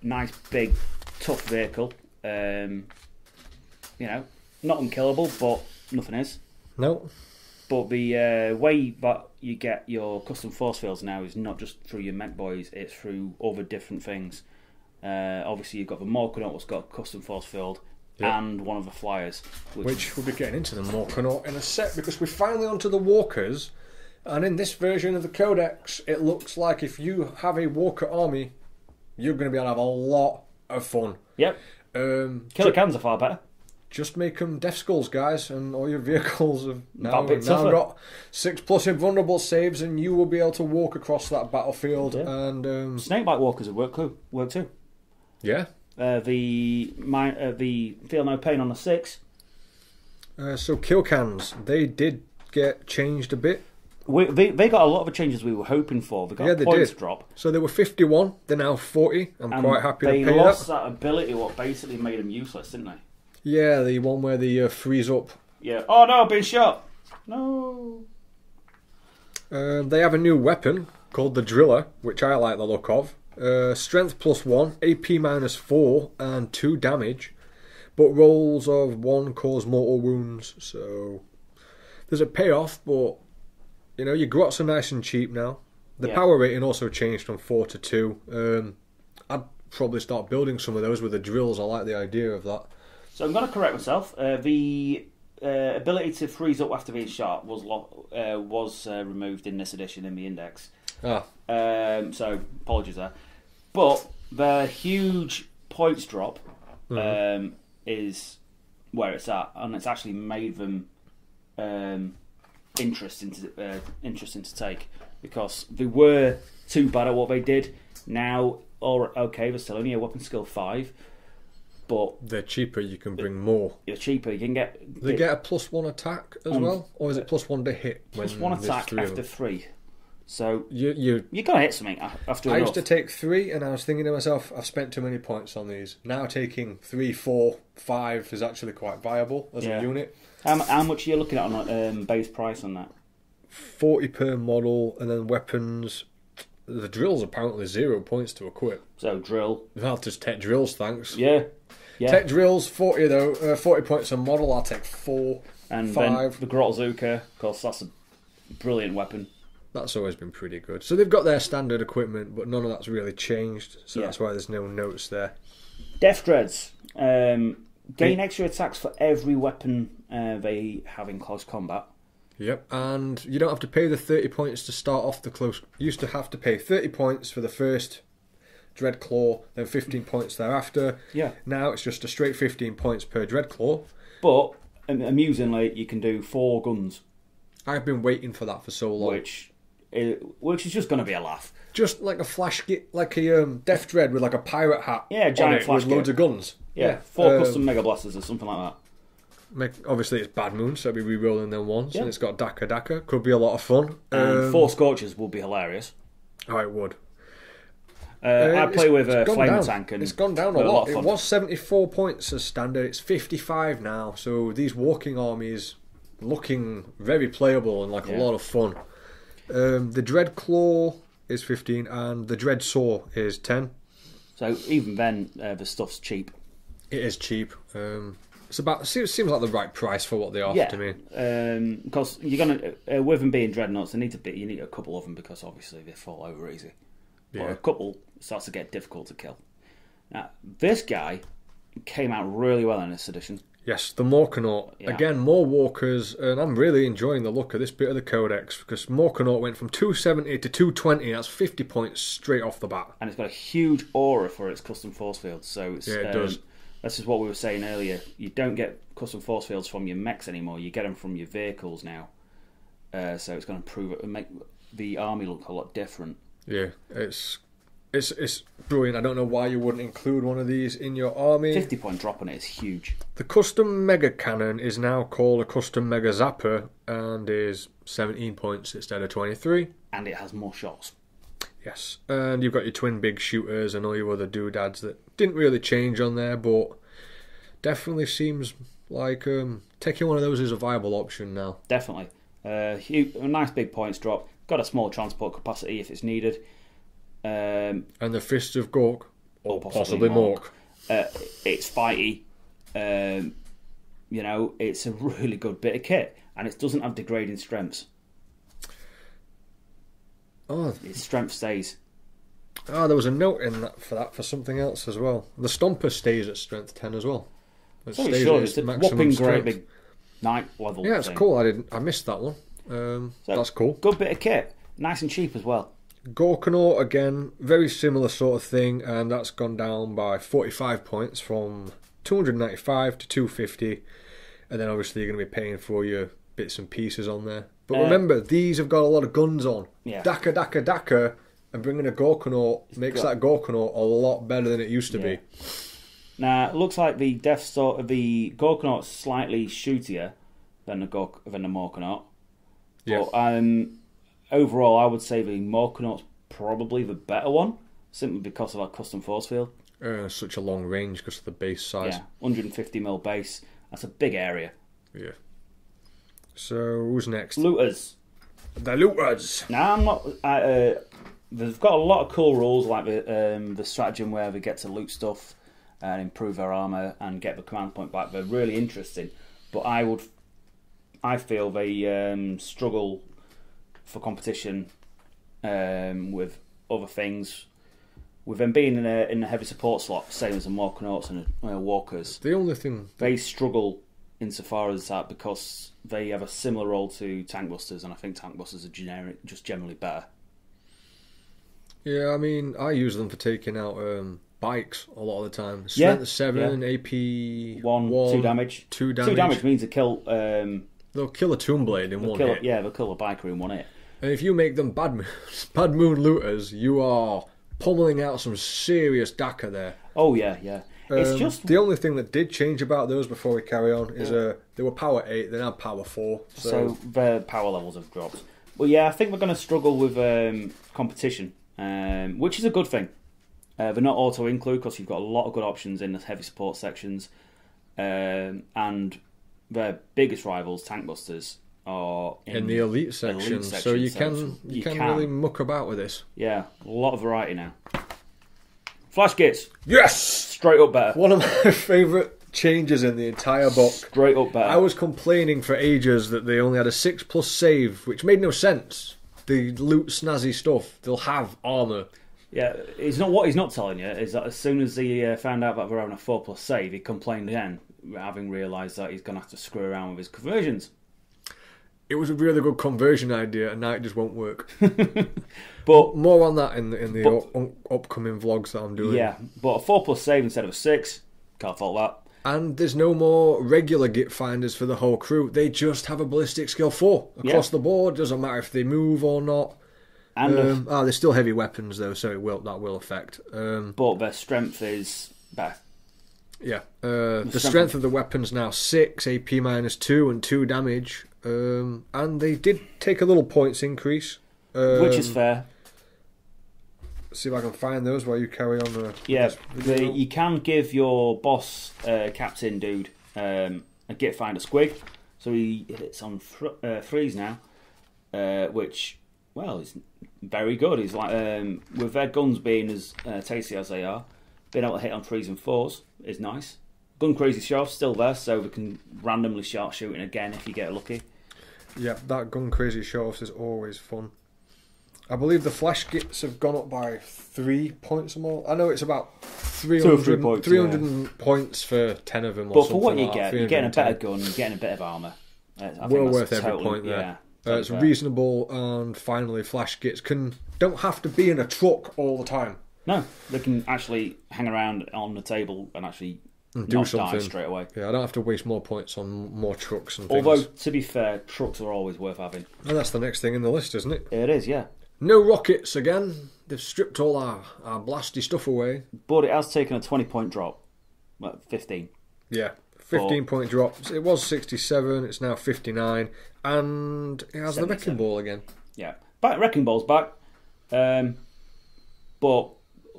Nice, big, tough vehicle. Not unkillable, but nothing is. No. But the way that you get your custom force fields now is not just through your Mech Boys, it's through other different things. Obviously, you've got the Morkonaut that's got a custom force field, and one of the flyers. Which we'll be getting into the Morkonaut in a sec, because we're finally onto the walkers. And in this version of the Codex, it looks like if you have a walker army, you're going to be able to have a lot of fun. Yep. Killer cans are far better. Just make them Death Skulls, guys, and all your vehicles have now got 6+ invulnerable saves, and you will be able to walk across that battlefield. Yeah. And Snakebite walkers have worked too. Yeah. The Feel No Pain on the 6. So kill cans, they did get changed a bit. They got a lot of the changes we were hoping for. They got a points drop. So they were 51, they're now 40. I'm quite happy to pay that. They lost that ability, what basically made them useless, didn't they? Yeah, the one where they freeze up. Yeah. Oh no, I've been shot. No. They have a new weapon called the Driller, which I like the look of. Strength +1, AP -4, and 2 damage. But rolls of 1 cause mortal wounds. So there's a payoff, but your grots are nice and cheap now. The power rating also changed from 4 to 2. I'd probably start building some of those with the drills. I like the idea of that. So I'm going to correct myself. The ability to freeze up after being shot was removed in this edition in the index. So apologies there. But the huge points drop is where it's at, and it's actually made them interesting to take, because they were too bad at what they did. Now, okay, they're still only a weapon skill 5, but they're cheaper. You can bring more. You're cheaper. You can get. They get a +1 attack as well, or is it +1 to hit? +1 attack after 3. So you're gonna hit something after. I used to take 3, and I was thinking to myself, I've spent too many points on these. Now taking 3, 4, 5 is actually quite viable as a unit. How much are you looking at on base price on that? 40 per model, and then weapons. The drill's apparently 0 points to equip. So drill. I'll just take drills, thanks. Yeah. Tech drills, 40 though. 40 points a model. I'll take 4, and 5. Then the Grotazooka, of course, that's a brilliant weapon. That's always been pretty good. So they've got their standard equipment, but none of that's really changed. So that's why there's no notes there. Death Dreads gain extra attacks for every weapon they have in close combat. Yep, and you don't have to pay the 30 points to start off the close. You used to have to pay 30 points for the first Dreadclaw, then 15 points thereafter. Yeah. Now it's just a straight 15 points per Dreadclaw. But amusingly, you can do 4 guns. I've been waiting for that for so long. Which is just going to be a laugh. Just like a flash kit, like a Death Dread with like a pirate hat. Yeah, a giant flash with loads of guns. Yeah, 4 custom Mega Blasters or something like that. Obviously, it's Bad Moon, so I'll be re-rolling them once, and it's got Daka. Could be a lot of fun. And 4 Scorchers will be hilarious. Oh, it would. I play with a Flame Tank, and it's gone down a lot. It was 74 points as standard. It's 55 now. So these walking armies looking very playable and like a lot of fun. The Dreadclaw is 15, and the Dread Saw is 10. So even then, the stuff's cheap. It is cheap. It seems like the right price for what they are to me. Because you're gonna with them being dreadnoughts, you need a couple of them because obviously they fall over easy. But a couple starts to get difficult to kill. Now this guy came out really well in this edition. Yes, the Morkonaut. Yeah. Again, more walkers, and I'm really enjoying the look of this bit of the Codex because Morkonaut went from 270 to 220. That's 50 points straight off the bat. And it's got a huge aura for its custom force fields. So it's, it does. This is what we were saying earlier. You don't get custom force fields from your mechs anymore. You get them from your vehicles now. So it's going to improve it and make the army look a lot different. Yeah, it's brilliant. I don't know why you wouldn't include one of these in your army. 50 point drop on it is huge. The custom Mega Cannon is now called a custom Mega Zapper and is 17 points instead of 23. And it has more shots. Yes, and you've got your twin big shooters and all your other doodads that didn't really change on there, but definitely seems like taking one of those is a viable option now. Definitely. A nice big points drop. Got a small transport capacity if it's needed. And the Fists of Gork, or possibly Mork. It's fighty. It's a really good bit of kit, and it doesn't have degrading strengths. Oh, its strength stays. Oh, there was a note in that for something else as well. The Stomper stays at strength 10 as well. It's a whopping great big night level. Yeah, it's cool. I missed that one. That's cool. Good bit of kit, nice and cheap as well. Gochenour, again, very similar sort of thing, and that's gone down by 45 points from 295 to 250, and then obviously you're going to be paying for your bits and pieces on there. But remember, these have got a lot of guns on. Yeah. Daka, and bringing a Gochenour makes that Gochenour a lot better than it used to be. Now, it looks like the Gochenour is slightly shootier than the Morkonaut. Yeah. But overall, I would say the Morkonaut's probably the better one, simply because of our custom force field. Such a long range because of the base size. Yeah, 150mm base. That's a big area. Yeah. So, who's next? Looters. The Looters. Now, I'm not... they've got a lot of cool rules, like the stratagem where they get to loot stuff and improve their armour and get the command point back. They're really interesting. But I feel they struggle for competition with other things. With them being in a heavy support slot, same as the Morkonauts and Walkers. The only thing... They struggle insofar as that because they have a similar role to Tank Busters, and I think Tank Busters are just generally better. Yeah, I mean, I use them for taking out bikes a lot of the time. Strength 7, AP 1, 2 damage. 2 damage. 2 damage means they kill... they'll kill a Tomb Blade in one hit. Yeah, they'll kill a biker in one hit. And if you make them bad moon looters, you are pummeling out some serious DACA there. Oh yeah. It's just the only thing that did change about those before we carry on is they were power 8, they're now power 4. So their power levels have dropped. Well, yeah, I think we're going to struggle with competition, which is a good thing. They're not auto-include because you've got a lot of good options in the heavy support sections. And their biggest rivals, tank busters, are in the elite section. So you can really muck about with this. Yeah, a lot of variety now. Flash kits. Yes! Straight up better. One of my favourite changes in the entire book. Straight up better. I was complaining for ages that they only had a 6+ save, which made no sense. They loot snazzy stuff. They'll have armour. Yeah, what he's not telling you is that as soon as he found out that they're having a 4+ save, he complained again, having realised that he's going to have to screw around with his conversions. It was a really good conversion idea, and now it just won't work. But more on that in the upcoming vlogs that I'm doing. Yeah, but a 4+ save instead of a 6, can't fault that. And there's no more regular git finders for the whole crew. They just have a ballistic skill 4 across the board. Doesn't matter if they move or not. And they're still heavy weapons though, so that will affect. But their strength is better. Yeah, the strength of the weapons now 6, AP -2, and 2 damage. And they did take a little points increase, which is fair. See if I can find those while you carry on. You can give your boss captain dude a git finder squig, so he hits on 3s now, which is very good. He's like with their guns being as tasty as they are, being able to hit on 3s and 4s is nice. Gun crazy shafts still there, so we can randomly start shooting again if you get lucky. Yeah, that gun crazy shafts is always fun. I believe the flash gits have gone up by 3 points or more. I know it's about 300 points for 10 of them. But for what you get, you're getting a better gun, you're getting a bit of armour. Well worth every point there. It's reasonable, and finally, flash gits don't have to be in a truck all the time. No, they can actually hang around on the table and actually do something straight away. Yeah, I don't have to waste more points on more trucks and things. Although, to be fair, trucks are always worth having. And that's the next thing in the list, isn't it? It is, yeah. No rockets again. They've stripped all our blasty stuff away. But it has taken a 20-point drop. Well, 15. Yeah, 15-point drop. It was 67, it's now 59. And it has the wrecking ball again. Yeah, wrecking ball's back. But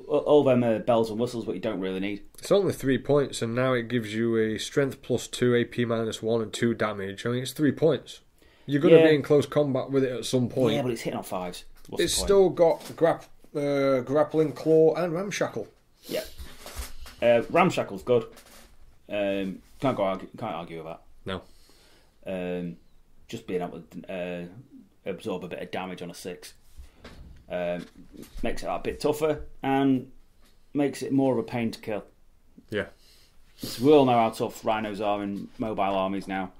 all them bells and whistles, what you don't really need. It's only 3 points, and now it gives you a strength +2, AP -1, and 2 damage. I mean, it's 3 points. You're going to be in close combat with it at some point. Yeah, but it's hitting on 5s. It's still got grappling, claw, and ramshackle. Yeah, ramshackle's good. Can't argue with that. No. Just being able to absorb a bit of damage on a 6 makes it a bit tougher and makes it more of a pain to kill. Yeah. So we all know how tough rhinos are in mobile armies now.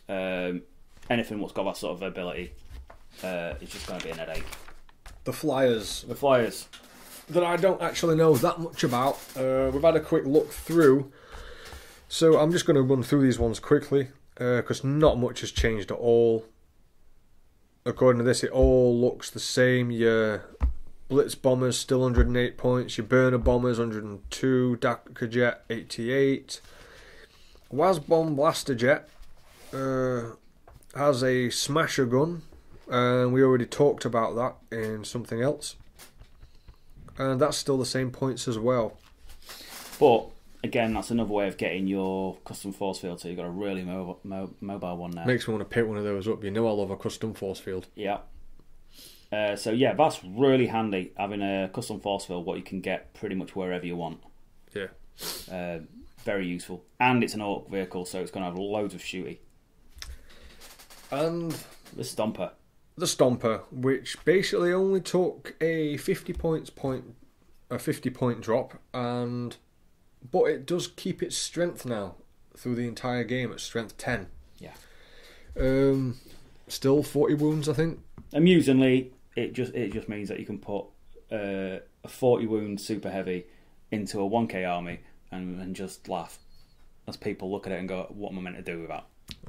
Anything what's got that sort of ability, it's just going to be an headache. The flyers. That I don't actually know that much about. We've had a quick look through. So I'm just going to run through these ones quickly, because not much has changed at all. According to this, it all looks the same. Your Blitz bombers still 108 points. Your burner bombers 102. Dakka jet 88. Wasbomb blaster jet has a smasher gun. And we already talked about that in something else. And that's still the same points as well. But, again, that's another way of getting your custom force field, so you've got a really mobile one now. Makes me want to pick one of those up. You know I love a custom force field. Yeah. So, yeah, that's really handy, having a custom force field, what you can get pretty much wherever you want. Yeah. Very useful. And it's an Ork vehicle, so it's going to have loads of shooty. And the Stomper. The Stomper, which basically only took a 50-point drop, but it does keep its strength now through the entire game at strength 10. Yeah. Still 40 wounds, I think. Amusingly, it just means that you can put a 40 wound super heavy into a 1k army and just laugh as people look at it and go, "What am I meant to do with that?"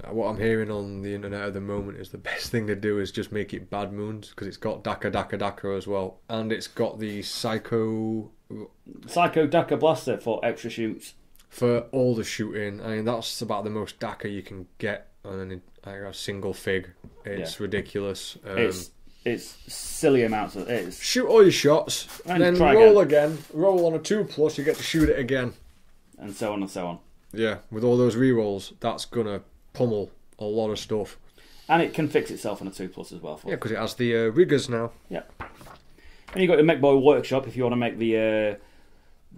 What I'm hearing on the internet at the moment is the best thing to do is just make it Bad Moons, because it's got Daka as well, and it's got the Psycho Daka Blaster for extra shoots. For all the shooting. I mean, that's about the most Daka you can get on a single fig. It's ridiculous. It's silly amounts of it. Shoot all your shots, and then roll again. Roll on a 2+, you get to shoot it again. And so on and so on. Yeah, with all those rerolls, that's going to pummel a lot of stuff. And it can fix itself on a 2+ as well. Yeah, because it has the riggers now. Yeah. And you've got your Mech Boy Workshop if you want to make the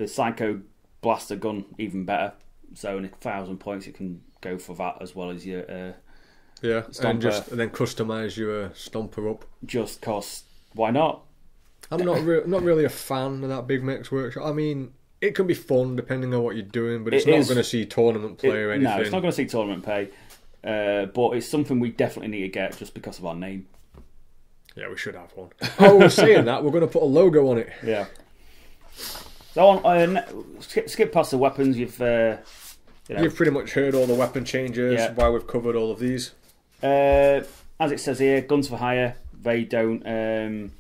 Psycho Blaster gun even better. So in 1,000 points you can go for that as well as your Stomper. and then customise your Stomper up. Just cause why not? I'm not really a fan of that Big Mech's Workshop. I mean, it can be fun depending on what you're doing, but it's not going to see tournament play or anything. No, it's not going to see tournament play. But it's something we definitely need to get just because of our name. Yeah, we should have one. Oh, we're saying that, we're going to put a logo on it. Yeah. So skip past the weapons. You've pretty much heard all the weapon changes while we've covered all of these. As it says here, guns for hire. They don't.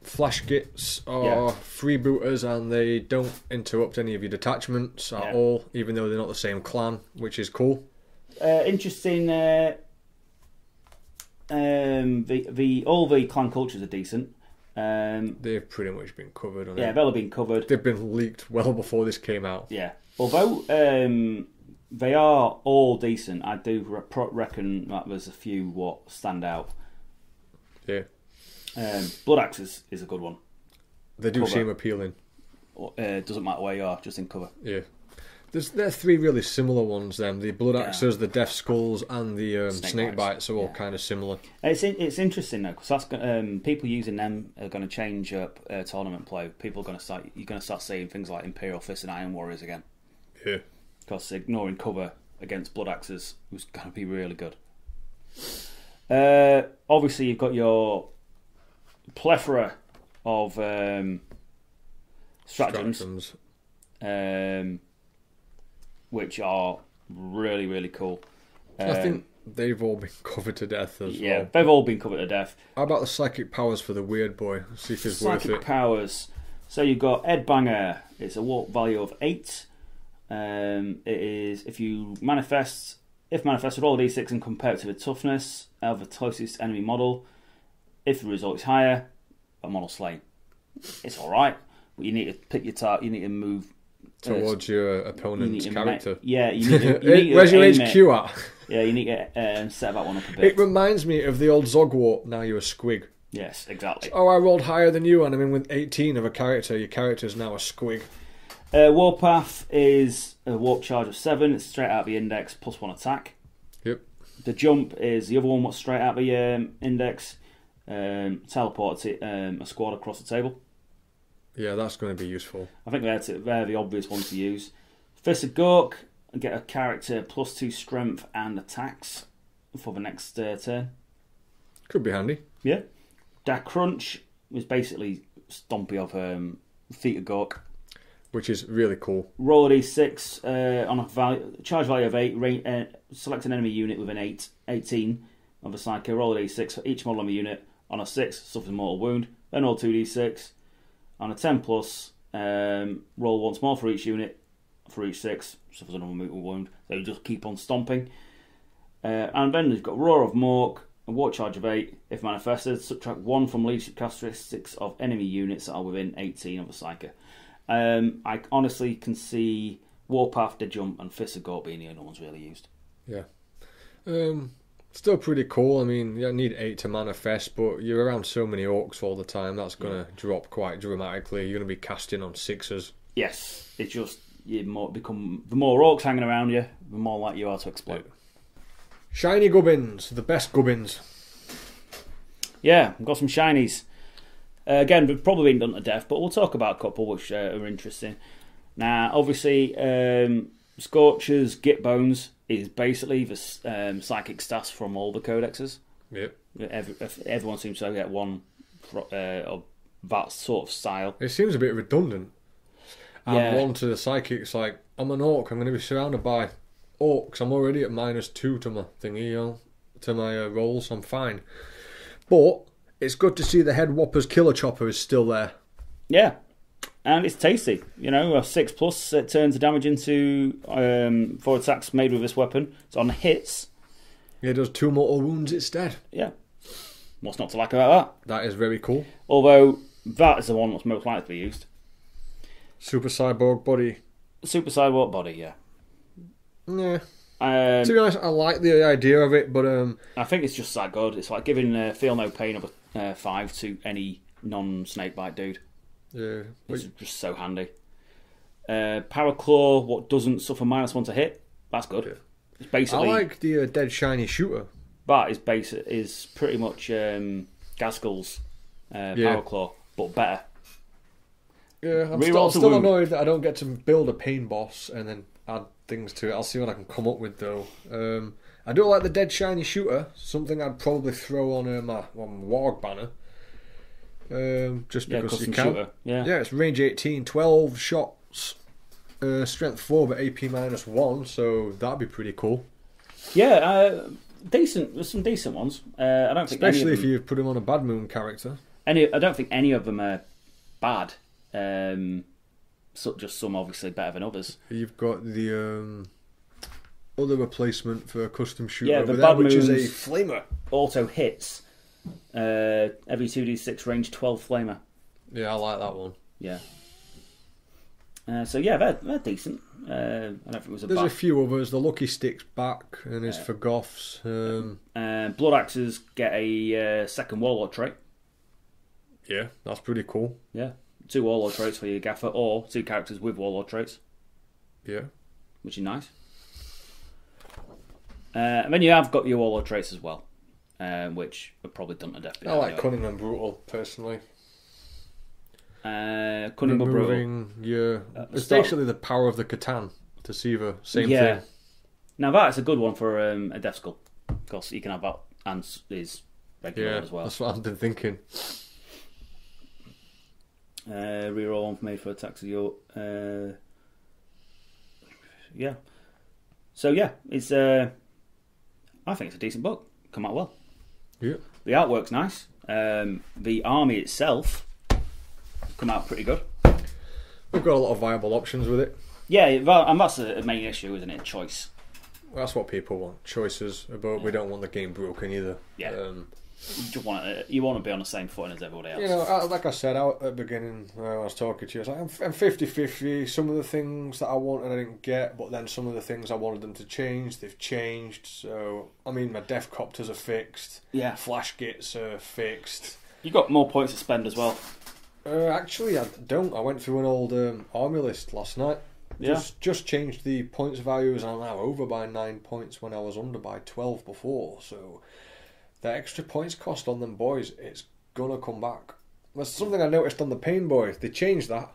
Flash kits are freebooters, and they don't interrupt any of your detachments at all, even though they're not the same clan, which is cool. Interesting. All the clan cultures are decent. They've pretty much been covered. They've all been covered. They've been leaked well before this came out. Yeah. Although they are all decent, I do reckon that there's a few what stand out. Yeah. Blood Axes is a good one. They do seem appealing. Doesn't matter where you are, just in cover. Yeah. There are 3 really similar ones then. The Blood Axes, the Death Skulls, and the Snake Bites are all kind of similar. It's interesting though, because that's people using them are going to change up tournament play. You're going to start seeing things like Imperial Fist and Iron Warriors again. Yeah. Because ignoring cover against Blood Axes was going to be really good. Obviously, you've got your plethora of stratagems. Which are really, really cool. I think they've all been covered to death as well. Yeah, they've all been covered to death. How about the psychic powers for the weird boy? See if it's worth it. Psychic powers. So you've got Ed Banger. It's a warp value of 8. It is if manifested, roll a d6 and compare it to the toughness of the closest enemy model. If the result is higher, a model slain. It's all right, but you need to pick your target. You need to move towards your opponent's character. You need to where's your HQ at? Yeah, you need to set that one up a bit. It reminds me of the old Zogwart. Now you're a squig. Yes, exactly. Oh, I rolled higher than you, and I'm in with 18 of a character. Your character's now a squig. Warpath is a warp charge of 7. It's straight out of the index, +1 attack. Yep. The jump is the other one. What's straight out of the index? Teleport a squad across the table. Yeah, that's going to be useful. I think they're the obvious ones to use. Fist of Gork, get a character +2 strength and attacks for the next turn. Could be handy. Yeah. Da Crunch is basically Stompy of Feet of Gork. Which is really cool. Roll a d6 on a charge value of 8. Select an enemy unit with an 18 of a psycho. Roll a d6 for each model on the unit. On a 6, suffers a mortal wound. Then roll 2d6. On a 10+, roll once more for each unit. For each 6, suffers another mortal wound. So you just keep on stomping. And then you've got Roar of Mork, a war charge of 8. If manifested, subtract 1 from leadership characteristics of enemy units that are within 18 of a psycho. I honestly can see Warpath, the Jump, and Fist of Gork being the only ones really used. Yeah. Still pretty cool. I mean, you need 8 to manifest, but you're around so many orcs all the time, that's going to drop quite dramatically. You're going to be casting on 6s. Yes, it's just the more orcs hanging around you, the more likely you are to exploit. Shiny gubbins, the best gubbins. Yeah, we've got some shinies. Again, we've probably been done to death, but we'll talk about a couple which are interesting. Now, obviously, Scorcher's Git Bones is basically the psychic stats from all the codexes. Yep. Everyone seems to get one of that sort of style. It seems a bit redundant. And one to the psychics, like, I'm an orc, I'm going to be surrounded by orcs. I'm already at -2 to my thingy, to my rolls. I'm fine. But it's good to see the Head Whopper's Killer Chopper is still there. Yeah. And it's tasty. You know, a 6+, it turns the damage into 4 attacks made with this weapon. It's on hits. It does 2 mortal wounds instead. Yeah. What's not to like about that? That is very cool. Although, that is the one that's most likely to be used. Super Cyborg Body. Super Sidewalk Body, yeah. Yeah. To be honest, I like the idea of it, but I think it's just that good. It's like giving Feel No Pain of a 5 to any non-snakebite dude. Yeah. It's just so handy. Power Claw, what doesn't suffer -1 to hit. That's good. Yeah. It's basically... I like the Dead Shiny Shooter. That is pretty much Gaskell's Power Claw, but better. Yeah, I'm still annoyed that I don't get to build a pain boss and then add things to it. I'll see what I can come up with though. I do like the Dead Shiny Shooter, something I'd probably throw on my Warg banner. Just because you can. Shooter. Yeah, it's range 18, 12 shots, strength 4 but AP -1, so that'd be pretty cool. Yeah, decent. There's some decent ones. I don't think especially if you put him on a Bad Moon character. I don't think any of them are bad. Just some obviously better than others. You've got the other replacement for a custom shooter the over there, Bad which is Moon's a flamer. Auto hits. Every 2d6 range 12 flamer. Yeah, I like that one. Yeah. So yeah, they're decent. I don't think it was There's a few others. The Lucky Stick's back and is for Goths. Blood Axes get a second Warlord trait. Yeah, that's pretty cool. Yeah. 2 Warlord traits for your Gaffer, or 2 characters with Warlord traits. Yeah. Which is nice. And then you have got your Warlord traits as well, which are probably done to death. I like Cunning and Brutal, personally. Cunning but Brutal. Yeah. It's basically the power of the Catan to see the same thing. Now that's a good one for a Death Skull, because you can have that and is regular as well. That's what I've been thinking. Reroll one made for attacks of your So yeah, it's I think it's a decent book. Come out well. Yeah. The artwork's nice. The army itself come out pretty good. We've got a lot of viable options with it. Yeah, and that's a main issue, isn't it? Choice. Well, that's what people want. Choices, but we don't want the game broken either. Yeah. You want to be on the same footing as everybody else. You know, like I said out at the beginning when I was talking to you, I was like, I'm 50-50. Some of the things that I wanted I didn't get, but then some of the things I wanted them to change, they've changed. So, I mean, my Death Copters are fixed. Yeah. Flash Gits are fixed. You got more points to spend as well. Actually, I don't. I went through an old army list last night. Yeah. Just changed the points values, and I'm now over by 9 points when I was under by 12 before. So the extra points cost on them boys, it's gonna come back. That's something I noticed on the Pain Boy. They changed that.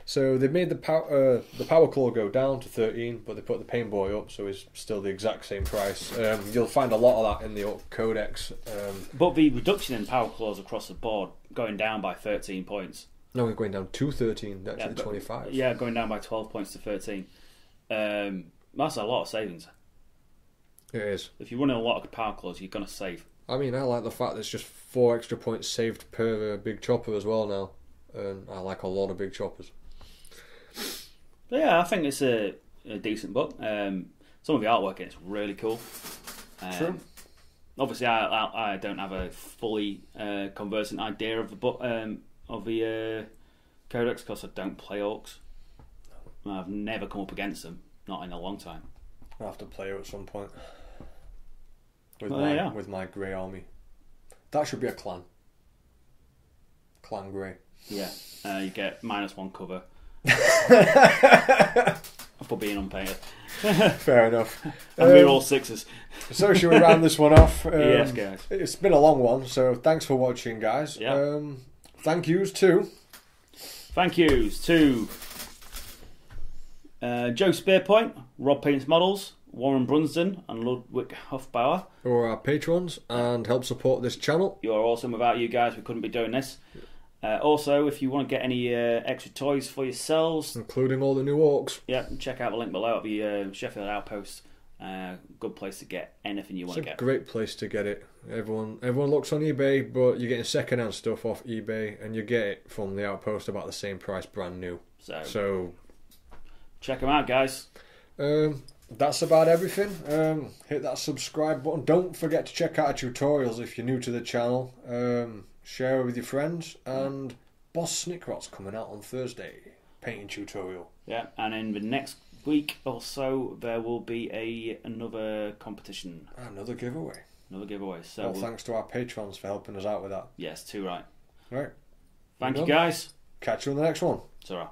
So they made the Power Claw go down to 13, but they put the Pain Boy up, so it's still the exact same price. You'll find a lot of that in the Ork Codex. But the reduction in Power Claws across the board, going down by 13 points. No, we're going down to 13, actually 25. Yeah, going down by 12 points to 13. That's a lot of savings. It is. If you're running a lot of Power Claws, you're going to save. I mean, I like the fact there's just 4 extra points saved per big chopper as well now. And I like a lot of big choppers. But yeah, I think it's a decent book. Some of the artwork in it's really cool. True. Obviously, I don't have a fully conversant idea of the book of the Codex because I don't play Orcs. I've never come up against them, not in a long time. I'll have to play it at some point with my grey army. That should be a clan. Clan grey. Yeah, you get -1 cover. For being unpainted. Fair enough. And we're all 6s. So should we round this one off? Yes, guys. It's been a long one, so thanks for watching, guys. Yeah. Thank yous to Joe Spearpoint, Rob Paints Models, Warren Brunsden and Ludwig Hofbauer, who are our patrons and help support this channel. You are awesome. Without you guys, we couldn't be doing this. Also, if you want to get any extra toys for yourselves, including all the new Orks, check out the link below. It'll be Sheffield Outpost. Good place to get anything you want to get. It's a great place to get it. Everyone looks on eBay, but you're getting second-hand stuff off eBay, and you get it from the Outpost about the same price, brand new. So check them out, guys. That's about everything. Hit that subscribe button. Don't forget to check out our tutorials if you're new to the channel. Share it with your friends. And Boss Snickrot's coming out on Thursday. Painting tutorial. Yeah, and in the next week or so, there will be another competition. Another giveaway. So thanks to our patrons for helping us out with that. Yes, too right. Right. Thank you, guys. Catch you on the next one. Ta-ra.